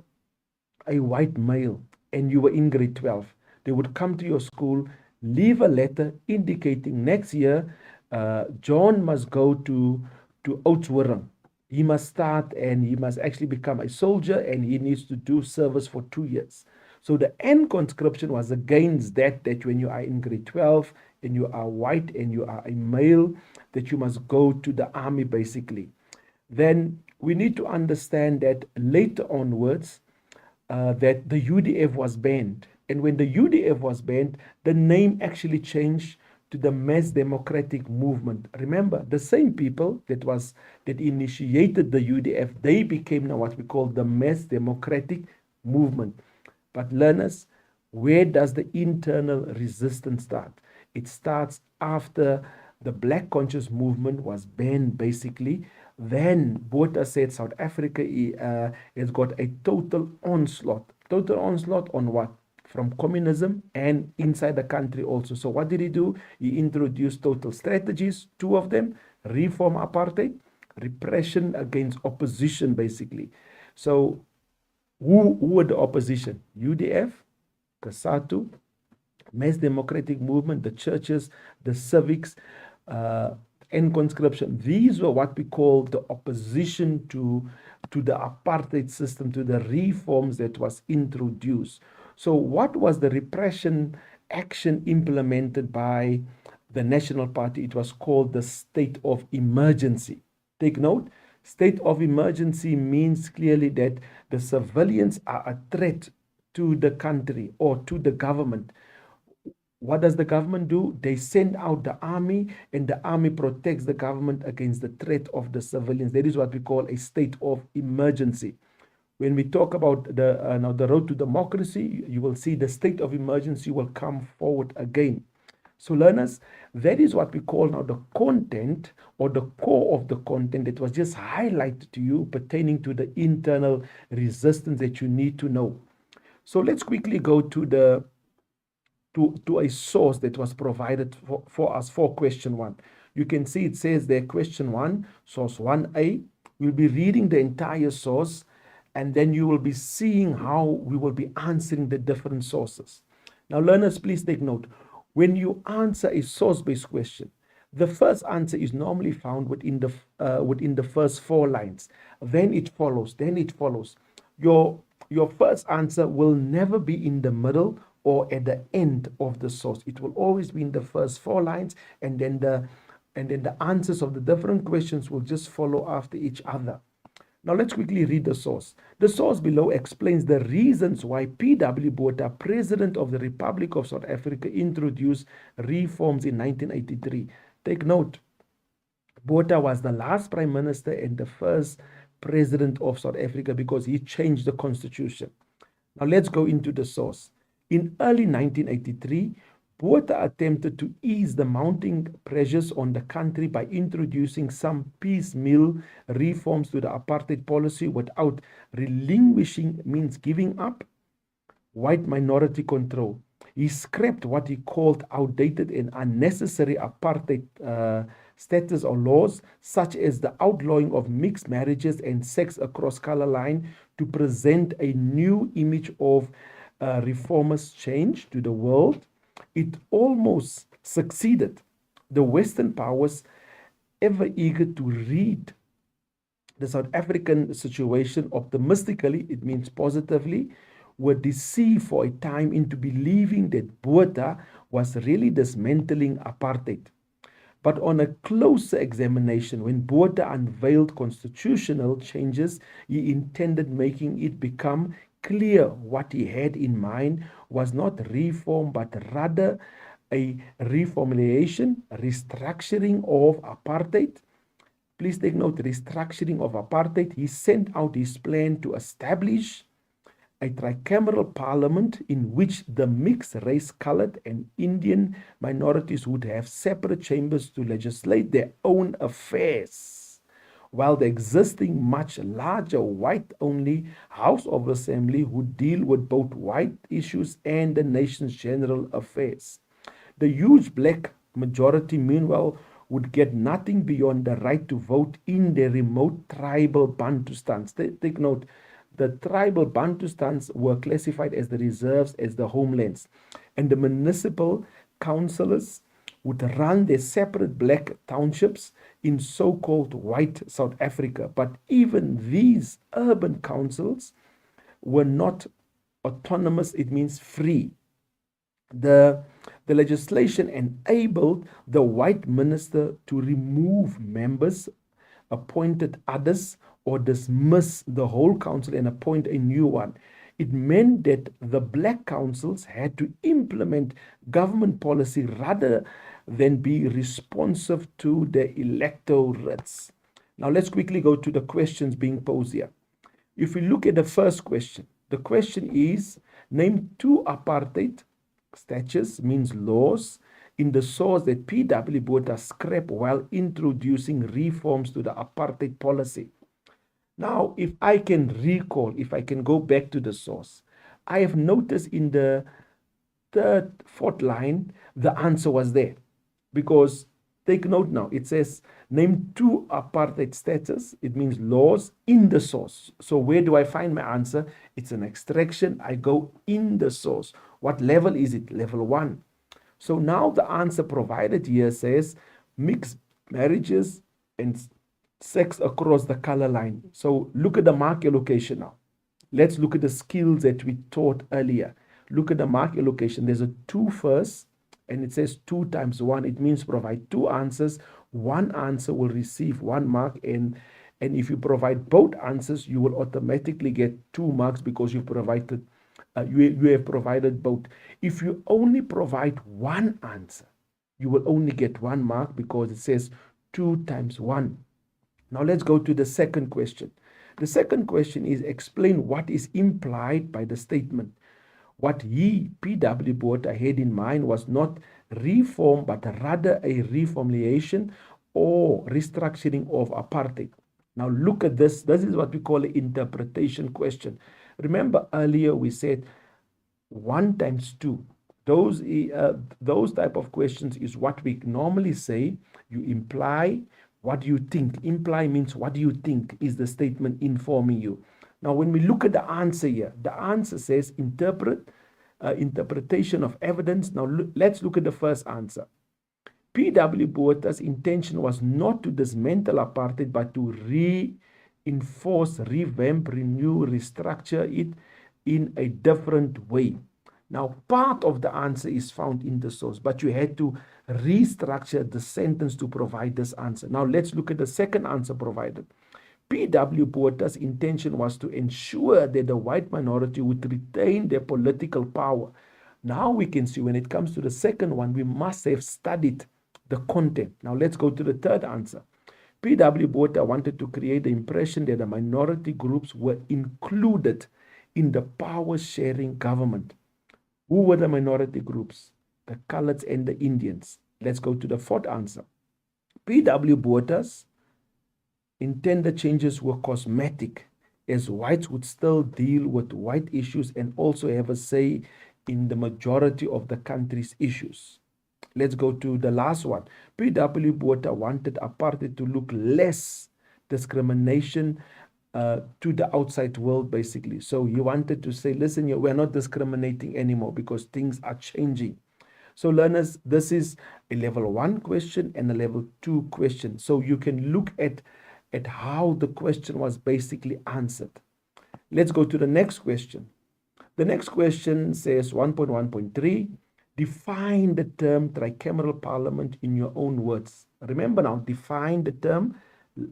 a white male and you were in grade 12. They would come to your school, leave a letter indicating next year John must go to Oudtshoorn. He must start and he must actually become a soldier and he needs to do service for 2 years. So the end conscription was against that when you are in grade 12 and you are white and you are a male, that you must go to the army basically. Then we need to understand that later onwards, that the UDF was banned. And when the UDF was banned, the name actually changed to the Mass Democratic Movement. Remember, the same people that initiated the UDF, they became now what we call the Mass Democratic Movement. But learners, where does the internal resistance start? It starts after the Black Conscious Movement was banned, basically. Then Botha said South Africa has got a total onslaught. Total onslaught on what? From communism and inside the country also. So what did he do? He introduced total strategies, two of them: reform apartheid, repression against opposition, basically. So who were the opposition? UDF, COSATU, Mass Democratic Movement, the churches, the civics, and conscription. These were what we call the opposition to the apartheid system, to the reforms that was introduced. So what was the repression action implemented by the National Party? It was called the state of emergency. Take note, state of emergency means clearly that the civilians are a threat to the country or to the government. What does the government do? They send out the army, and the army protects the government against the threat of the civilians. That is what we call a state of emergency. When we talk about the road to democracy, you will see the state of emergency will come forward again. So learners, that is what we call now the content or the core of the content that was just highlighted to you pertaining to the internal resistance that you need to know. So let's quickly go to a source that was provided for us for question 1. You can see it says there, question 1, source 1A. We'll be reading the entire source, and then you will be seeing how we will be answering the different sources. Now, learners, please take note. When you answer a source-based question, the first answer is normally found within the first 4 lines. Then it follows. Your first answer will never be in the middle or at the end of the source. It will always be in the first 4 lines, and then the answers of the different questions will just follow after each other. Now let's quickly read the source. The source below explains the reasons why P.W. Botha, President of the Republic of South Africa, introduced reforms in 1983. Take note, Botha was the last Prime Minister and the first President of South Africa because he changed the constitution. Now let's go into the source. In early 1983, Botha attempted to ease the mounting pressures on the country by introducing some piecemeal reforms to the apartheid policy without relinquishing, means giving up, white minority control. He scrapped what he called outdated and unnecessary apartheid status or laws, such as the outlawing of mixed marriages and sex across color line, to present a new image of reformist change to the world. It almost succeeded. The Western powers, ever eager to read the South African situation optimistically, it means positively, were deceived for a time into believing that Botha was really dismantling apartheid. But on a closer examination, when Botha unveiled constitutional changes, he intended making it become clear what he had in mind was not reform, but rather a reformulation, restructuring of apartheid. Please take note, restructuring of apartheid. He sent out his plan to establish a tricameral parliament in which the mixed race, colored and Indian minorities would have separate chambers to legislate their own affairs, while the existing much larger white-only House of Assembly would deal with both white issues and the nation's general affairs. The huge black majority, meanwhile, would get nothing beyond the right to vote in their remote tribal Bantustans. Take note, The tribal Bantustans were classified as the reserves, as the homelands. And the municipal councillors would run their separate black townships in so-called white South Africa. But even these urban councils were not autonomous, it means free. The, the legislation enabled the white minister to remove members, appointed others, or dismiss the whole council and appoint a new one. It meant that the black councils had to implement government policy rather than be responsive to the electorates. Now let's quickly go to the questions being posed here. If we look at the first question, the question is, name two apartheid statutes, means laws, in the source that P.W. Botha scrapped while introducing reforms to the apartheid policy. Now, if I can recall, if I can go back to the source, I have noticed in the fourth line, the answer was there. Because, take note now, it says, name two apartheid statutes. It means laws in the source. So where do I find my answer? It's an extraction. I go in the source. What level is it? Level 1. So now the answer provided here says mixed marriages and sex across the color line. So look at the mark allocation now. Let's look at the skills that we taught earlier. Look at the mark allocation. There's a 2 first, and it says 2 times 1. It means provide 2 answers. One answer will receive 1 mark, and if you provide both answers, you will automatically get 2 marks because you provided you have provided both. If you only provide 1 answer, you will only get 1 mark because it says 2 times 1. Now let's go to the second question. The second question is explain what is implied by the statement. What he, P.W. Botha, had in mind was not reform, but rather a reformulation or restructuring of apartheid. Now look at this. This is what we call an interpretation question. Remember earlier we said 1 times 2. Those type of questions is what we normally say. You imply what do you think. Imply means what do you think is the statement informing you. Now when we look at the answer here, the answer says interpretation of evidence. Now let's look at the first answer. P.W. Botha's intention was not to dismantle apartheid, but to reinforce, revamp, renew, restructure it in a different way. Now, part of the answer is found in the source, but you had to restructure the sentence to provide this answer. Now, let's look at the second answer provided. P.W. Botha's intention was to ensure that the white minority would retain their political power. Now we can see when it comes to the second one, we must have studied the content. Now let's go to the third answer. P.W. Botha wanted to create the impression that the minority groups were included in the power-sharing government. Who were the minority groups? The Coloureds and the Indians. Let's go to the fourth answer. P.W. Botha's intended changes were cosmetic, as whites would still deal with white issues and also have a say in the majority of the country's issues. Let's go to the last one. P.W. Botha wanted apartheid to look less discrimination to the outside world, basically. So he wanted to say, listen, we're not discriminating anymore because things are changing. So learners, this is a level 1 question and a level 2 question. So you can look at how the question was basically answered. Let's go to the next question. The next question says 1.1.3, define the term tricameral parliament in your own words. Remember now, define the term,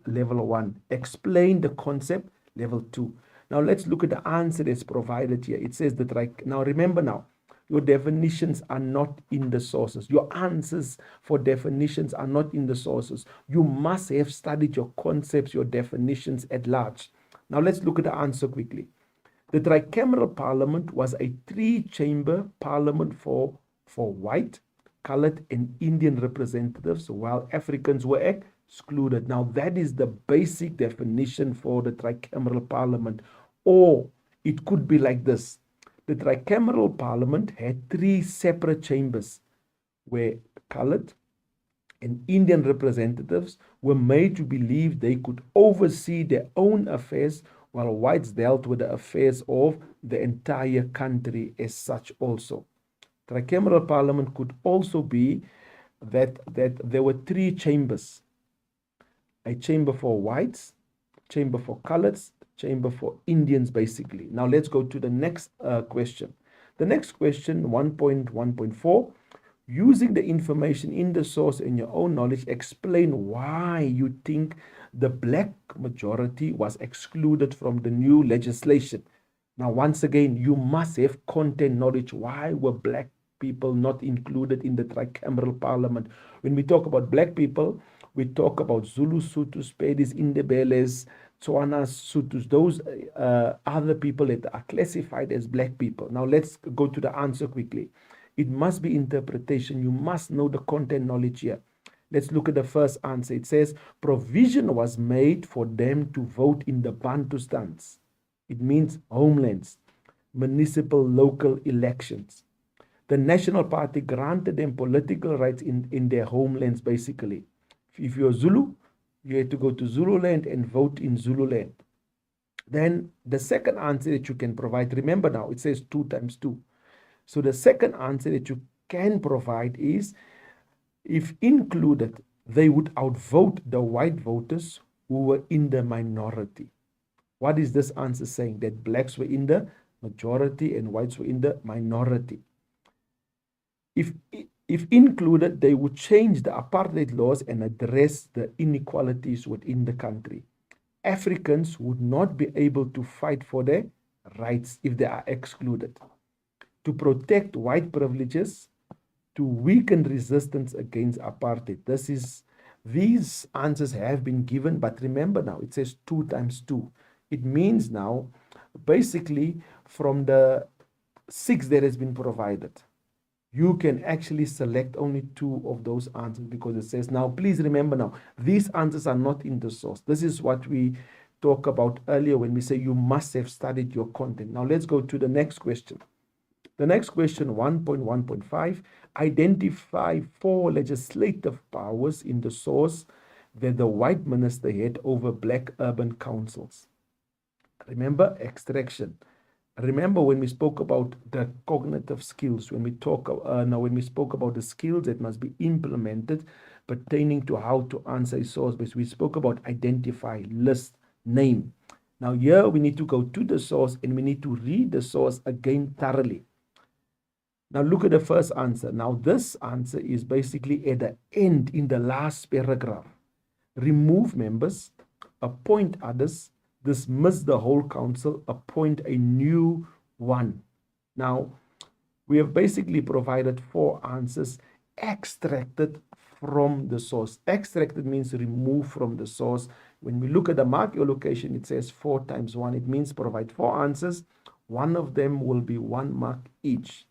level 1. Explain the concept, level 2. Now let's look at the answer that's provided here. It says now remember now, your definitions are not in the sources. Your answers for definitions are not in the sources. You must have studied your concepts, your definitions at large. Now let's look at the answer quickly. The tricameral parliament was a 3-chamber parliament for white, colored, and Indian representatives, while Africans were excluded. Now that is the basic definition for the tricameral parliament. Or it could be like this. The tricameral parliament had 3 separate chambers where colored and Indian representatives were made to believe they could oversee their own affairs while whites dealt with the affairs of the entire country as such also. Tricameral parliament could also be that there were three chambers: a chamber for whites, chamber for coloreds, chamber for Indians, basically. Now let's go to the next question. The next question, 1.1.4, using the information in the source and your own knowledge, explain why you think the black majority was excluded from the new legislation. Now, once again, you must have content knowledge. Why were black people not included in the tricameral parliament? When we talk about black people, we talk about Zulus, Sutus, Pedis, Indebeles, Tswanas, Sutus, those other people that are classified as black people. Now, let's go to the answer quickly. It must be interpretation. You must know the content knowledge here. Let's look at the first answer. It says, provision was made for them to vote in the Bantustans. It means homelands, municipal, local elections. The National Party granted them political rights in their homelands, basically. If you're Zulu, you had to go to Zululand and vote in Zululand. Then the second answer that you can provide, remember now, it says 2 times 2. So the second answer that you can provide is, if included, they would outvote the white voters who were in the minority. What is this answer saying? That blacks were in the majority and whites were in the minority. If included, they would change the apartheid laws and address the inequalities within the country. Africans would not be able to fight for their rights if they are excluded. To protect white privileges, to weaken resistance against apartheid. These answers have been given, but remember now, it says 2 times 2. It means now, basically, from the 6 that has been provided, you can actually select only 2 of those answers, because it says, now please remember now, these answers are not in the source. This is what we talked about earlier when we say you must have studied your content. Now let's go to the next question. The next question, 1.1.5, identify 4 legislative powers in the source that the white minister had over black urban councils. Remember, extraction. Remember when we spoke about the cognitive skills, when we spoke about the skills that must be implemented pertaining to how to answer a source base, we spoke about identify, list, name. Now here we need to go to the source and we need to read the source again thoroughly. Now look at the first answer. Now this answer is basically at the end in the last paragraph. Remove members, appoint others, dismiss the whole council, appoint a new one. Now, we have basically provided 4 answers extracted from the source. Extracted means remove from the source. When we look at the mark allocation, it says 4 times 1. It means provide 4 answers. One of them will be 1 mark each.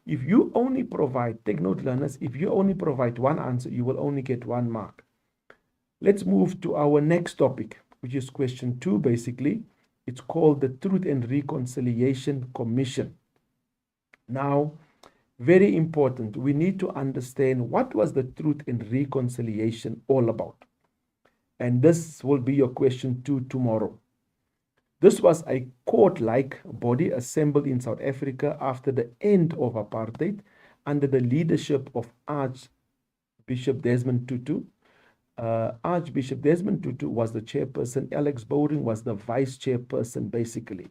If you only provide, take note learners, if you only provide 1 answer, you will only get 1 mark. Let's move to our next topic, which is question 2, basically. It's called the Truth and Reconciliation Commission. Now, very important, we need to understand what was the Truth and Reconciliation all about. And this will be your question 2 tomorrow. This was a court-like body assembled in South Africa after the end of apartheid under the leadership of Archbishop Desmond Tutu. Archbishop Desmond Tutu was the chairperson. Alex Bowring was the vice chairperson, basically.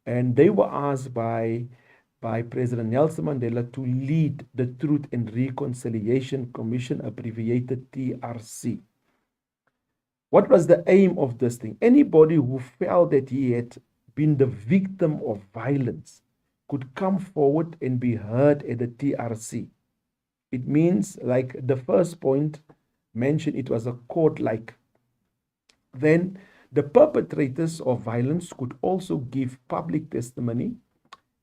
And they were asked by President Nelson Mandela to lead the Truth and Reconciliation Commission, abbreviated TRC. What was the aim of this thing? Anybody who felt that he had been the victim of violence could come forward and be heard at the TRC. It means, like the first point mentioned, it was a court-like. Then the perpetrators of violence could also give public testimony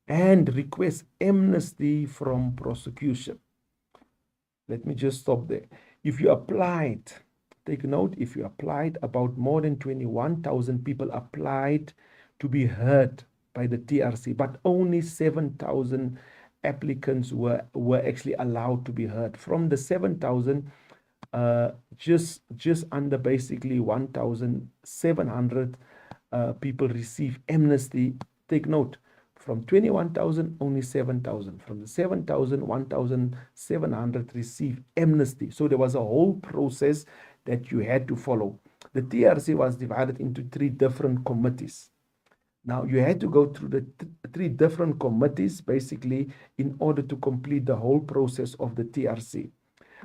and request amnesty from prosecution. Let me just stop there. If you applied, take note, if you applied, about more than 21,000 people applied to be heard by the TRC, but only 7,000 applicants were actually allowed to be heard. From the 7,000, just under basically 1,700 people receive amnesty. Take note, from 21,000, only 7,000. From the 7,000, 1,700 receive amnesty. So there was a whole process that you had to follow. The TRC was divided into three different committees. Now, you had to go through the three different committees, basically, in order to complete the whole process of the TRC.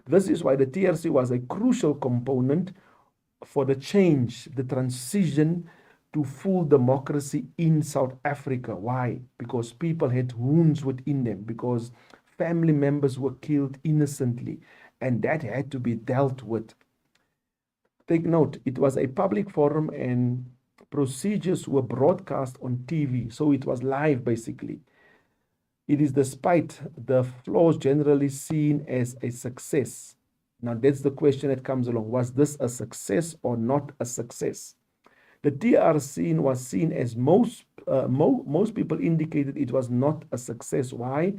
This is why the TRC was a crucial component for the change, the transition to full democracy in South Africa. Why? Because people had wounds within them, because family members were killed innocently, and that had to be dealt with. Take note, it was a public forum and procedures were broadcast on TV, so it was live basically. It is despite the flaws generally seen as a success. Now that's the question that comes along. Was this a success or not a success? The TRC was seen as most people indicated it was not a success. Why?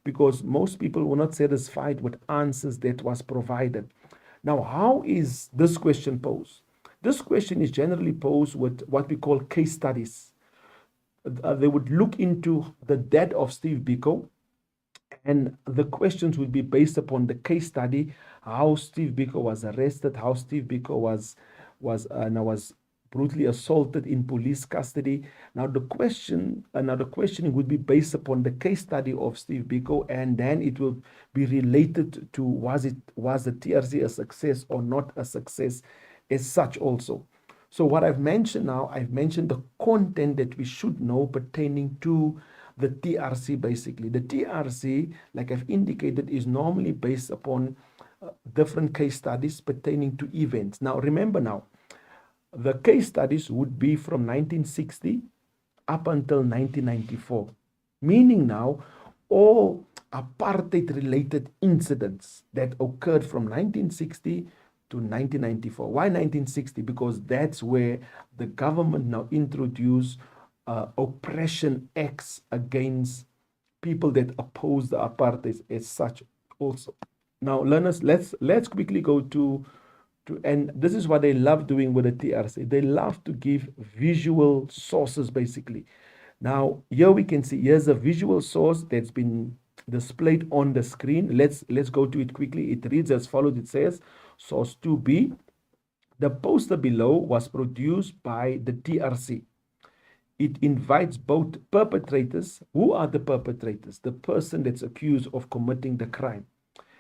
Because most people were not satisfied with answers that was provided. Now, how is this question posed? This question is generally posed with what we call case studies. They would look into the death of Steve Biko, and the questions would be based upon the case study, how Steve Biko was arrested, how Steve Biko was brutally assaulted in police custody. Now the questioning would be based upon the case study of Steve Biko, and then it will be related to was the TRC a success or not a success as such also. So what I've mentioned now, I've mentioned the content that we should know pertaining to the TRC basically. The TRC, like I've indicated, is normally based upon different case studies pertaining to events. Now remember now, the case studies would be from 1960 up until 1994, meaning now all apartheid-related incidents that occurred from 1960 to 1994. Why 1960? Because that's where the government now introduced oppression acts against people that oppose the apartheid as such also. Now, learners, let's quickly go to and this is what they love doing with the TRC. They love to give visual sources, basically. Now, here we can see, here's a visual source that's been displayed on the screen. Let's go to it quickly. It reads as follows. It says, source 2B, the poster below was produced by the TRC. It invites both perpetrators. Who are the perpetrators? The person that's accused of committing the crime,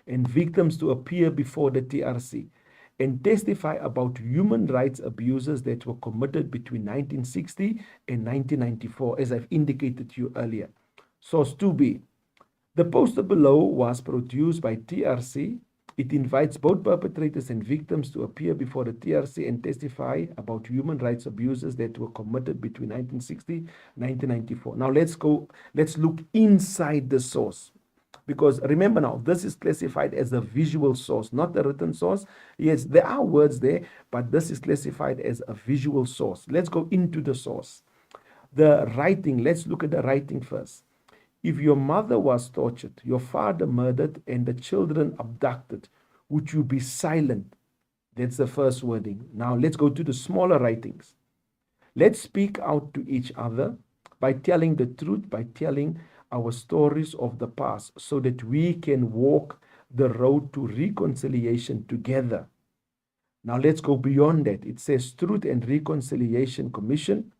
and victims to appear before the TRC and testify about human rights abuses that were committed between 1960 and 1994, as I've indicated to you earlier. Source 2B. The poster below was produced by TRC. It invites both perpetrators and victims to appear before the TRC and testify about human rights abuses that were committed between 1960 and 1994. Now let's look inside the source. Because remember now, this is classified as a visual source, not a written source. Yes, there are words there, but this is classified as a visual source. Let's go into the source. The writing, let's look at the writing first. If your mother was tortured, your father murdered, and the children abducted, would you be silent? That's the first wording. Now let's go to the smaller writings. Let's speak out to each other by telling the truth, by telling our stories of the past, so that we can walk the road to reconciliation together. Now let's go beyond that. It says Truth and Reconciliation Commission.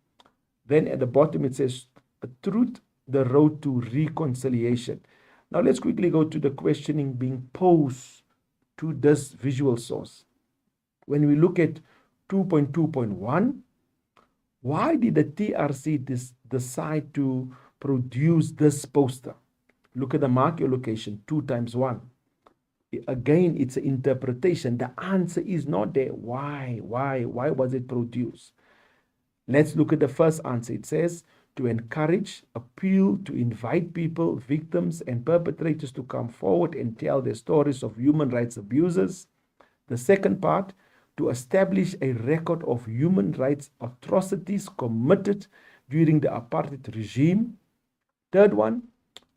Then at the bottom it says Truth, the road to reconciliation. Now let's quickly go to the questioning being posed to this visual source. When we look at 2.2.1, why did the TRC decide to produce this poster? Look at the mark your location, 2 times 1. Again, it's an interpretation. The answer is not there. Why was it produced? Let's look at the first answer. It says to encourage, appeal, to invite people, victims and perpetrators to come forward and tell their stories of human rights abuses. The second part, to establish a record of human rights atrocities committed during the apartheid regime. Third one,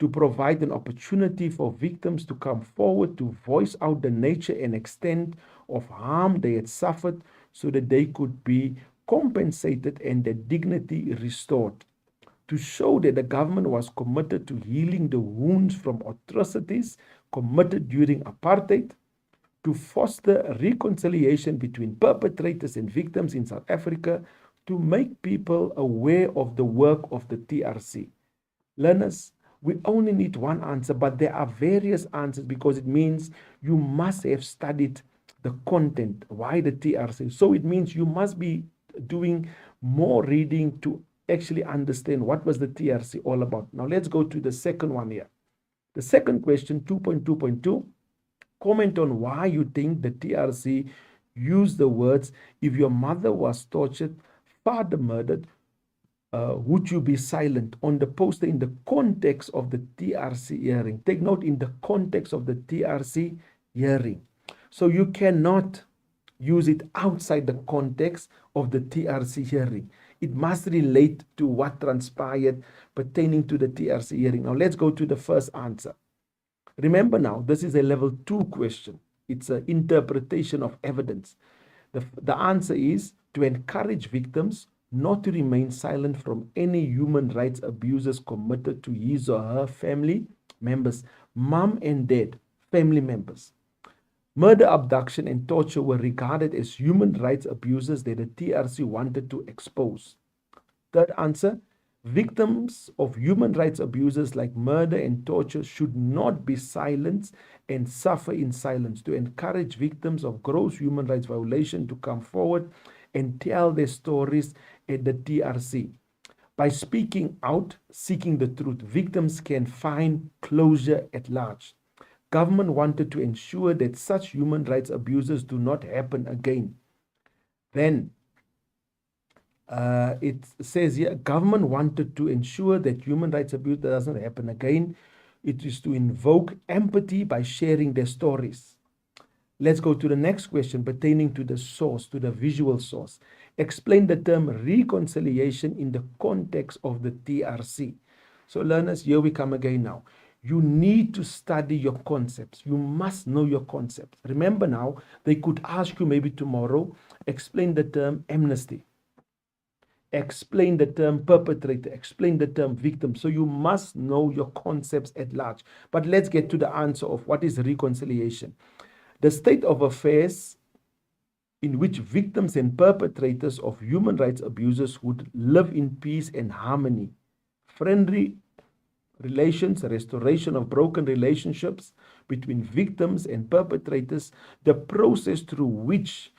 to provide an opportunity for victims to come forward to voice out the nature and extent of harm they had suffered so that they could be compensated and their dignity restored. To show that the government was committed to healing the wounds from atrocities committed during apartheid, to foster reconciliation between perpetrators and victims in South Africa, to make people aware of the work of the TRC. Learners, we only need one answer, but there are various answers because it means you must have studied the content. Why the TRC? So it means you must be doing more reading to actually understand what was the TRC all about. Now let's go to the second one here. The second question, 2.2.2, comment on why you think the TRC used the words, if your mother was tortured, father murdered, would you be silent, on the poster in the context of the TRC hearing. Take note, in the context of the TRC hearing. So you cannot use it outside the context of the TRC hearing. It must relate to what transpired pertaining to the TRC hearing. Now let's go to the first answer. Remember now, this is a level 2 question. It's an interpretation of evidence. The answer is to encourage victims not to remain silent from any human rights abuses committed to his or her family members, mom and dad, family members. Murder, abduction, and torture were regarded as human rights abuses that the TRC wanted to expose. Third answer, victims of human rights abuses like murder and torture should not be silenced and suffer in silence. To encourage victims of gross human rights violation to come forward and tell their stories at the TRC. By speaking out, seeking the truth, victims can find closure at large. Government wanted to ensure that such human rights abuses do not happen again. Then it says here, government wanted to ensure that human rights abuse doesn't happen again. It is to invoke empathy by sharing their stories. Let's go to the next question pertaining to the source, to the visual source. Explain the term reconciliation in the context of the TRC. So learners, here we come again now. You need to study your concepts. You must know your concepts. Remember now, they could ask you maybe tomorrow, explain the term amnesty. Explain the term perpetrator, explain the term victim. So you must know your concepts at large. But let's get to the answer of what is reconciliation. The state of affairs in which victims and perpetrators of human rights abuses would live in peace and harmony. Friendly relations, restoration of broken relationships between victims and perpetrators, the process through which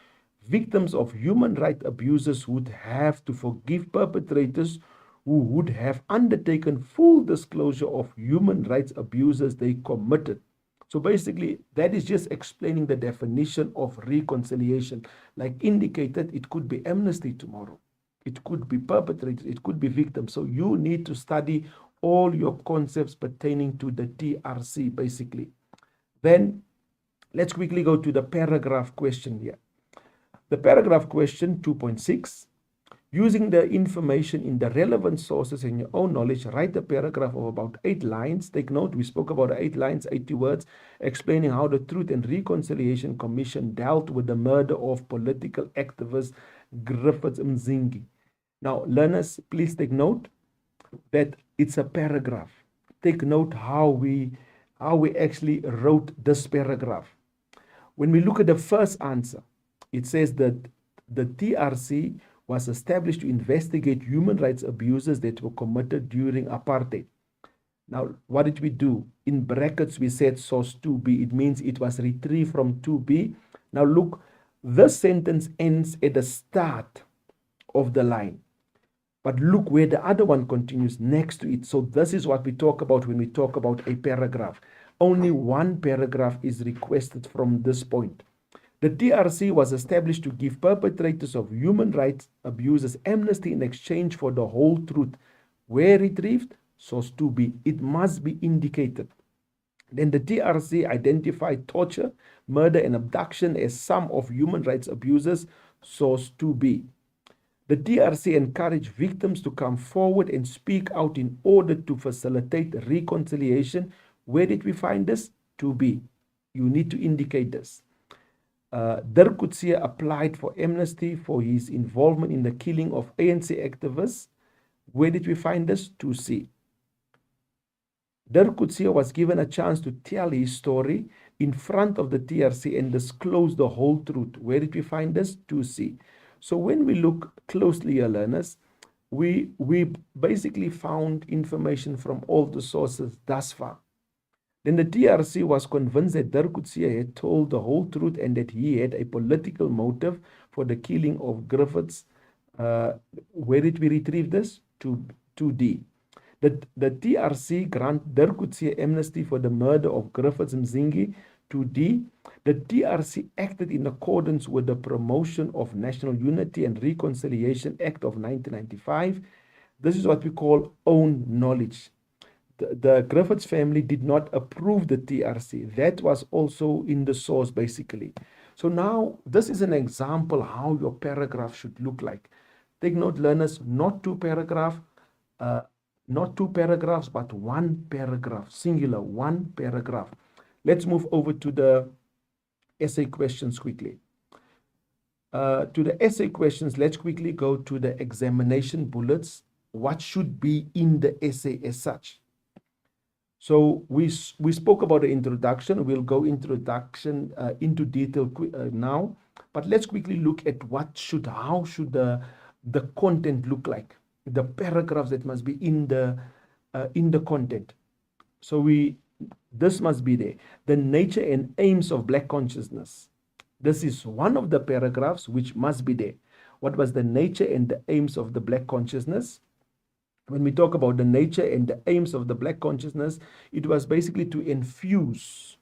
victims of human rights abuses would have to forgive perpetrators who would have undertaken full disclosure of human rights abuses they committed. So basically, that is just explaining the definition of reconciliation. Like indicated, it could be amnesty tomorrow. It could be perpetrators. It could be victims. So you need to study all your concepts pertaining to the TRC, basically. Then let's quickly go to the paragraph question here. The paragraph question 2.6, using the information in the relevant sources and your own knowledge, write a paragraph of about 8 lines. Take note, we spoke about 8 lines, 80 words, explaining how the Truth and Reconciliation Commission dealt with the murder of political activist Griffith Mzingi. Now, learners, please take note that it's a paragraph. Take note how we actually wrote this paragraph. When we look at the first answer, it says that the TRC was established to investigate human rights abuses that were committed during apartheid. Now, what did we do? In brackets, we said source 2B. It means it was retrieved from 2B. Now, look, this sentence ends at the start of the line. But look where the other one continues next to it. So this is what we talk about when we talk about a paragraph. Only one paragraph is requested from this point. The TRC was established to give perpetrators of human rights abuses amnesty in exchange for the whole truth. Where retrieved? Source 2B. It must be indicated. Then the TRC identified torture, murder, and abduction as some of human rights abuses. Source 2B. The TRC encouraged victims to come forward and speak out in order to facilitate reconciliation. Where did we find this? 2B. You need to indicate this. Dirk Coetzee applied for amnesty for his involvement in the killing of ANC activists. Where did we find this? 2C. Dirk Coetzee was given a chance to tell his story in front of the TRC and disclose the whole truth. Where did we find this? 2C. So when we look closely here, learners, we basically found information from all the sources thus far. Then the TRC was convinced that Dirk Coetzee had told the whole truth and that he had a political motive for the killing of Griffiths. Where did we retrieve this? 2D. The TRC grant Dirk Coetzee amnesty for the murder of Griffiths Mzingi. 2D. The TRC acted in accordance with the Promotion of National Unity and Reconciliation Act of 1995. This is what we call own knowledge. The Griffiths family did not approve the TRC. That was also in the source, basically. So now, this is an example how your paragraph should look like. Take note, learners, not two paragraphs, but one paragraph, singular, one paragraph. Let's move over to the essay questions quickly. To the essay questions, let's quickly go to the examination bullets. What should be in the essay as such? So we spoke about the introduction. We'll go into detail now, but let's quickly look at how should the content look like, the paragraphs that must be in the content. So this must be there. The nature and aims of Black consciousness. This is one of the paragraphs which must be there. What was the nature and the aims of the Black consciousness? When we talk about the nature and the aims of the Black consciousness, it was basically to infuse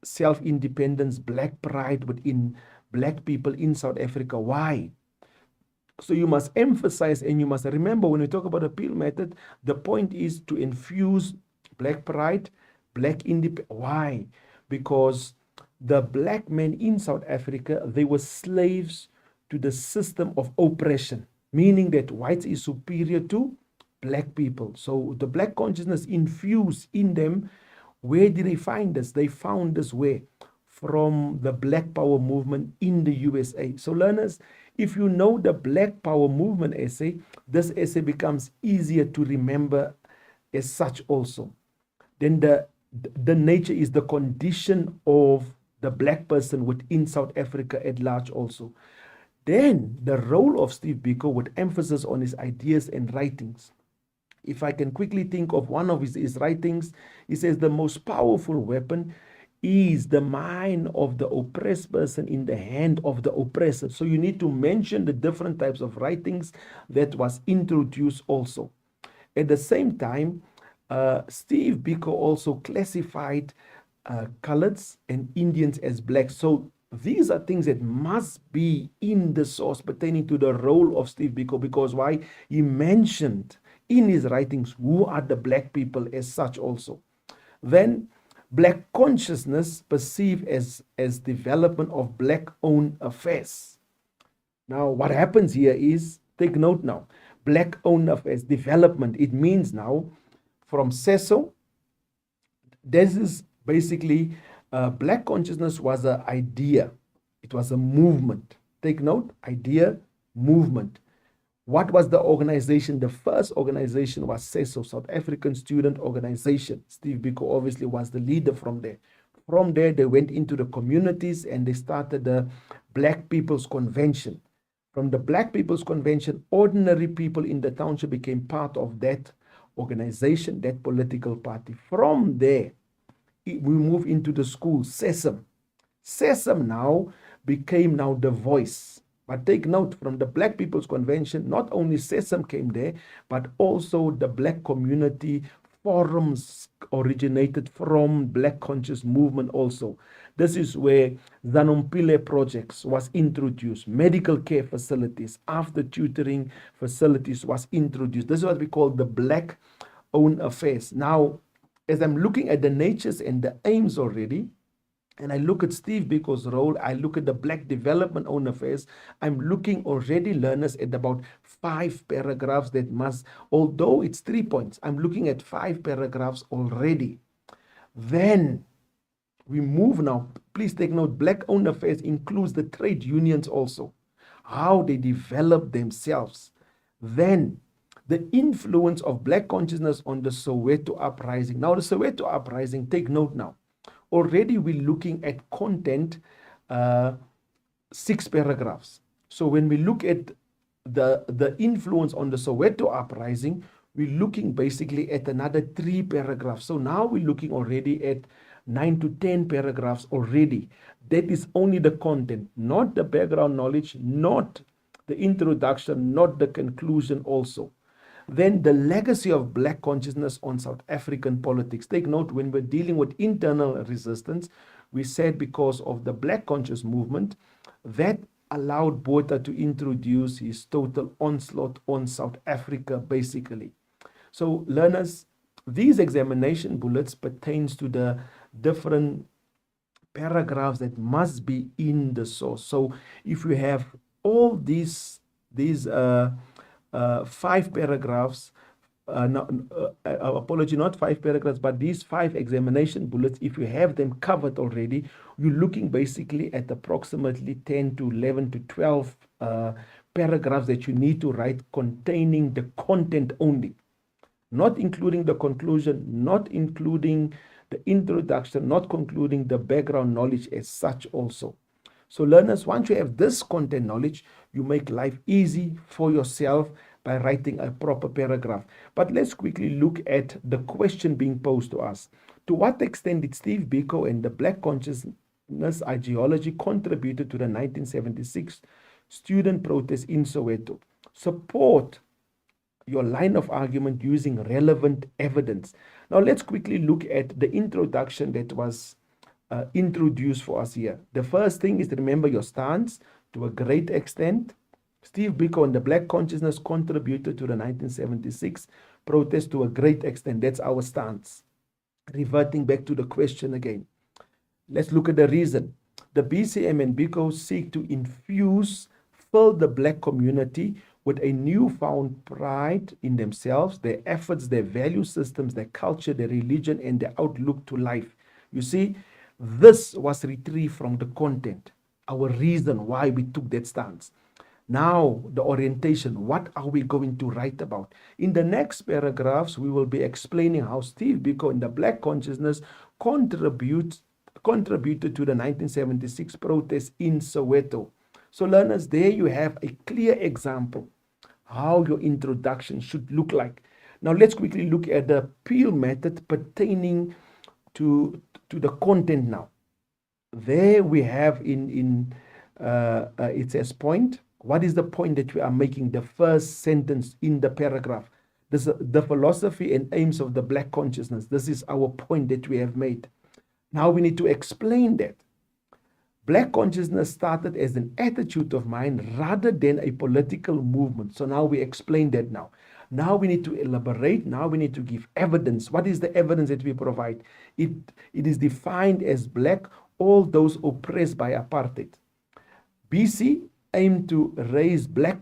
self-independence, Black pride within Black people in South Africa. Why? So you must emphasize and you must remember when we talk about the Peel method, the point is to infuse Black pride, Black independence. Why? Because the Black men in South Africa, they were slaves to the system of oppression, meaning that whites is superior to Black people. So the Black consciousness infused in them. Where did they find this? They found this where? From the Black Power movement in the USA. So learners, if you know the Black Power movement essay, this essay becomes easier to remember as such also. Then the nature is the condition of the Black person within South Africa at large also. Then the role of Steve Biko with emphasis on his ideas and writings. If I can quickly think of one of his writings, he says the most powerful weapon is the mind of the oppressed person in the hand of the oppressor. So you need to mention the different types of writings that was introduced also. At the same time, Steve Biko also classified coloreds and Indians as Black. So these are things that must be in the source pertaining to the role of Steve Biko, because why? He mentioned in his writings who are the Black people as such also. Then Black consciousness perceived as development of Black-owned affairs. Now what happens here is, take note now, Black-owned affairs, development, it means now from CESO, this is basically Black consciousness was an idea. It was a movement. Take note, idea, movement. What was the organization? The first organization was CESO, South African Student Organization. Steve Biko obviously was the leader from there. From there, they went into the communities and they started the Black People's Convention. From the Black People's Convention, ordinary people in the township became part of that organization, that political party. From there, we move into the school, SESAM. SESAM now became the voice. But take note, from the Black People's Convention, not only SESAM came there, but also the Black community forums originated from Black conscious movement also. This is where Zanompile projects was introduced, medical care facilities, after tutoring facilities was introduced. This is what we call the Black-owned affairs. Now, as I'm looking at the natures and the aims already, and I look at Steve Biko's role, I look at the Black development owned affairs, I'm looking already, learners, at about 5 paragraphs that must, although it's 3 points, I'm looking at 5 paragraphs already. Then, We move now. Please take note, black-owned affairs includes the trade unions also, how they develop themselves. Then, the influence of black consciousness on the Soweto uprising. Now, the Soweto uprising, take note now. Already we're looking at content, 6 paragraphs. So when we look at the influence on the Soweto uprising, we're looking basically at another 3 paragraphs. So now we're looking already at 9 to 10 paragraphs already. That is only the content, not the background knowledge, not the introduction, not the conclusion also. Then the legacy of black consciousness on South African politics. Take note, when we're dealing with internal resistance, we said because of the black conscious movement, that allowed Botha to introduce his total onslaught on South Africa, basically. So learners, these examination bullets pertains to the different paragraphs that must be in the source. So if you have all these 5 paragraphs, apology, not 5 paragraphs, but these 5 examination bullets, if you have them covered already, you're looking basically at approximately 10 to 11 to 12 paragraphs that you need to write containing the content only, not including the conclusion, not including the introduction, not concluding the background knowledge as such also. So learners, once you have this content knowledge, you make life easy for yourself by writing a proper paragraph. But let's quickly look at the question being posed to us. To what extent did Steve Biko and the black consciousness ideology contributed to the 1976 student protest in Soweto? Support your line of argument using relevant evidence. Now let's quickly look at the introduction that was introduced for us here. The first thing is to remember your stance to a great extent. Steve Biko and the black consciousness contributed to the 1976 protest to a great extent. That's our stance. Reverting back to the question again. Let's look at the reason. The BCM and Biko seek to fill the black community with a newfound pride in themselves, their efforts, their value systems, their culture, their religion, and their outlook to life. You see, this was retrieved from the content, our reason why we took that stance. Now, the orientation, what are we going to write about? In the next paragraphs, we will be explaining how Steve Biko and the black consciousness contributed to the 1976 protest in Soweto. So learners, there you have a clear example how your introduction should look like. Now let's quickly look at the Peel method pertaining to the content now. There we have it says point. What is the point that we are making? The first sentence in the paragraph. This is the philosophy and aims of the black consciousness. This is our point that we have made. Now we need to explain that. Black consciousness started as an attitude of mind rather than a political movement. So now we explain that now. Now we need to elaborate. Now we need to give evidence. What is the evidence that we provide? It is defined as black, all those oppressed by apartheid. BC aimed to raise black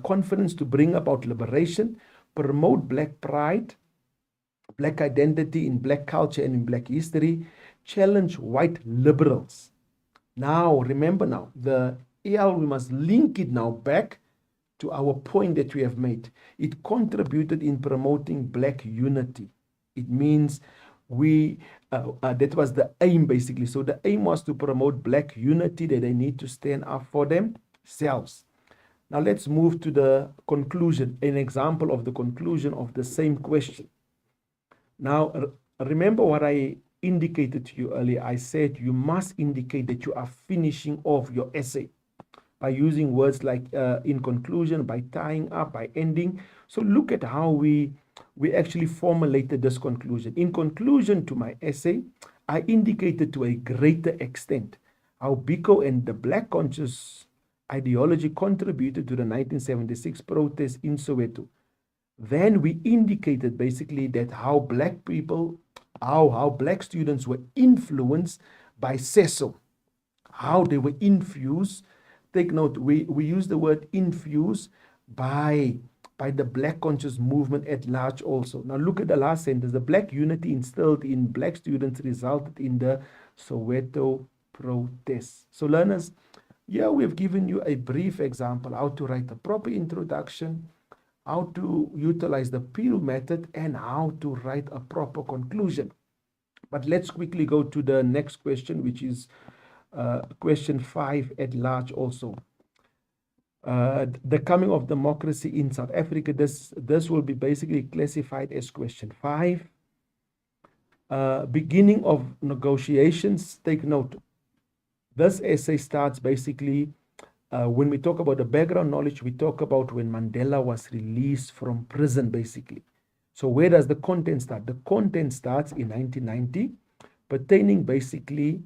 confidence to bring about liberation, promote black pride, black identity in black culture and in black history, challenge white liberals. Now, remember now, the EL, we must link it now back to our point that we have made. It contributed in promoting black unity. It means that was the aim basically. So the aim was to promote black unity, that they need to stand up for themselves. Now let's move to the conclusion, an example of the conclusion of the same question. Now, remember what I indicated to you earlier. I said you must indicate that you are finishing off your essay by using words like in conclusion, by tying up, by ending. So look at how we actually formulated this conclusion. In conclusion to my essay, I indicated to a greater extent how Biko and the black conscious ideology contributed to the 1976 protest in Soweto. Then we indicated basically that how black people, how black students were influenced by CESO, how they were infused. Take note, we use the word infused by by the Black conscious movement at large also. Now look at the last sentence. The Black unity instilled in Black students resulted in the Soweto protests. So learners, here we've given you a brief example how to write a proper introduction, how to utilize the peel method, and how to write a proper conclusion. But let's quickly go to the next question, which is question 5 at large also. The coming of democracy in South Africa. This will be basically classified as question 5. Beginning of negotiations. Take note. This essay starts basically when we talk about the background knowledge, we talk about when Mandela was released from prison, basically. So where does the content start? The content starts in 1990, pertaining basically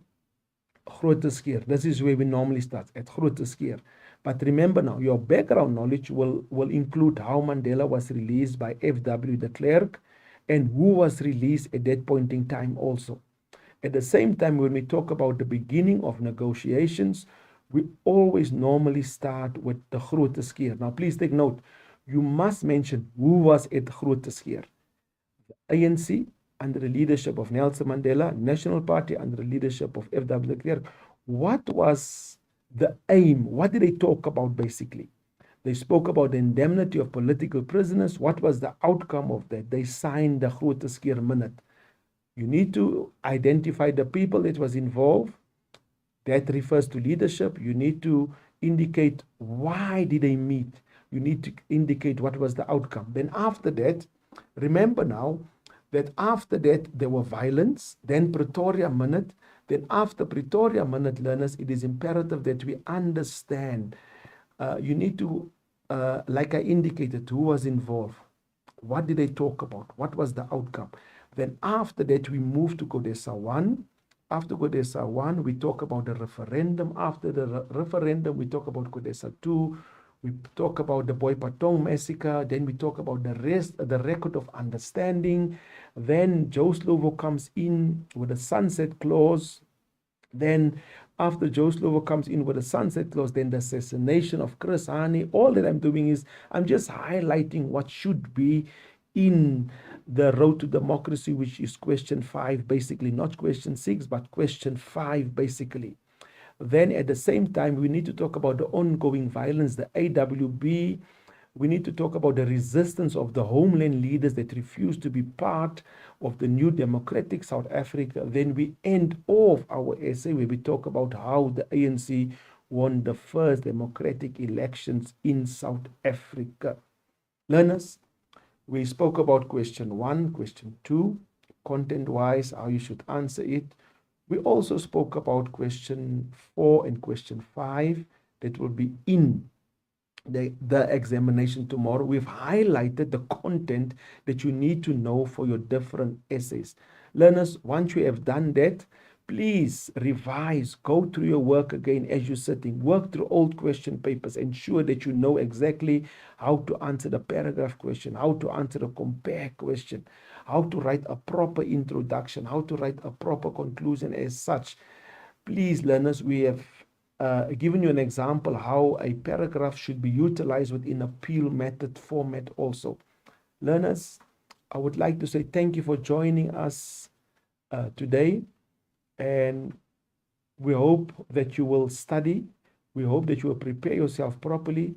Groote. This is where we normally start, at Groote. But remember now, your background knowledge will include how Mandela was released by F.W. de Klerk and who was released at that point in time also. At the same time, when we talk about the beginning of negotiations, we always normally start with the Groote. Now, please take note, you must mention who was at Groote. ANC under the leadership of Nelson Mandela, National Party under the leadership of F.W. de Klerk. What was the aim? What did they talk about basically? They spoke about the indemnity of political prisoners. What was the outcome of that? They signed the Groote Minute. You need to identify the people that was involved. That refers to leadership. You need to indicate why did they meet. You need to indicate what was the outcome. Then after that, remember now that after that there were violence, then Pretoria Minute. Then after Pretoria Minute, learners, it is imperative that we understand. You need to, like I indicated, who was involved. What did they talk about? What was the outcome? Then after that, we move to Kodesa 1. After Kodesa 1, we talk about the referendum. After the referendum, we talk about Kodesa 2. We talk about the Boy Patong massacre. Then we talk about the rest, the record of understanding. Then Joe Slovo comes in with a sunset clause. Then after Joe Slovo comes in with a sunset clause, then the assassination of Chris Hani. All that I'm doing is I'm just highlighting what should be in the road to democracy, which is question 5, basically, not question 6, but question 5, basically. Then at the same time, we need to talk about the ongoing violence, the AWB. We need to talk about the resistance of the homeland leaders that refuse to be part of the new democratic South Africa. Then we end off our essay where we talk about how the ANC won the first democratic elections in South Africa. Learners, we spoke about question 1, question 2, content-wise, how you should answer it. We also spoke about question 4 and question 5 that will be in the examination tomorrow. We've highlighted the content that you need to know for your different essays. Learners, once you have done that, please revise, go through your work again as you're sitting, work through old question papers, ensure that you know exactly how to answer the paragraph question, how to answer the compare question, how to write a proper introduction, how to write a proper conclusion as such. Please, learners, we have given you an example how a paragraph should be utilized within a peel method format also. Learners, I would like to say thank you for joining us today. And we hope that you will study. We hope that you will prepare yourself properly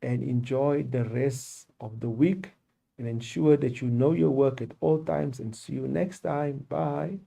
and enjoy the rest of the week and ensure that you know your work at all times. And see you next time. Bye.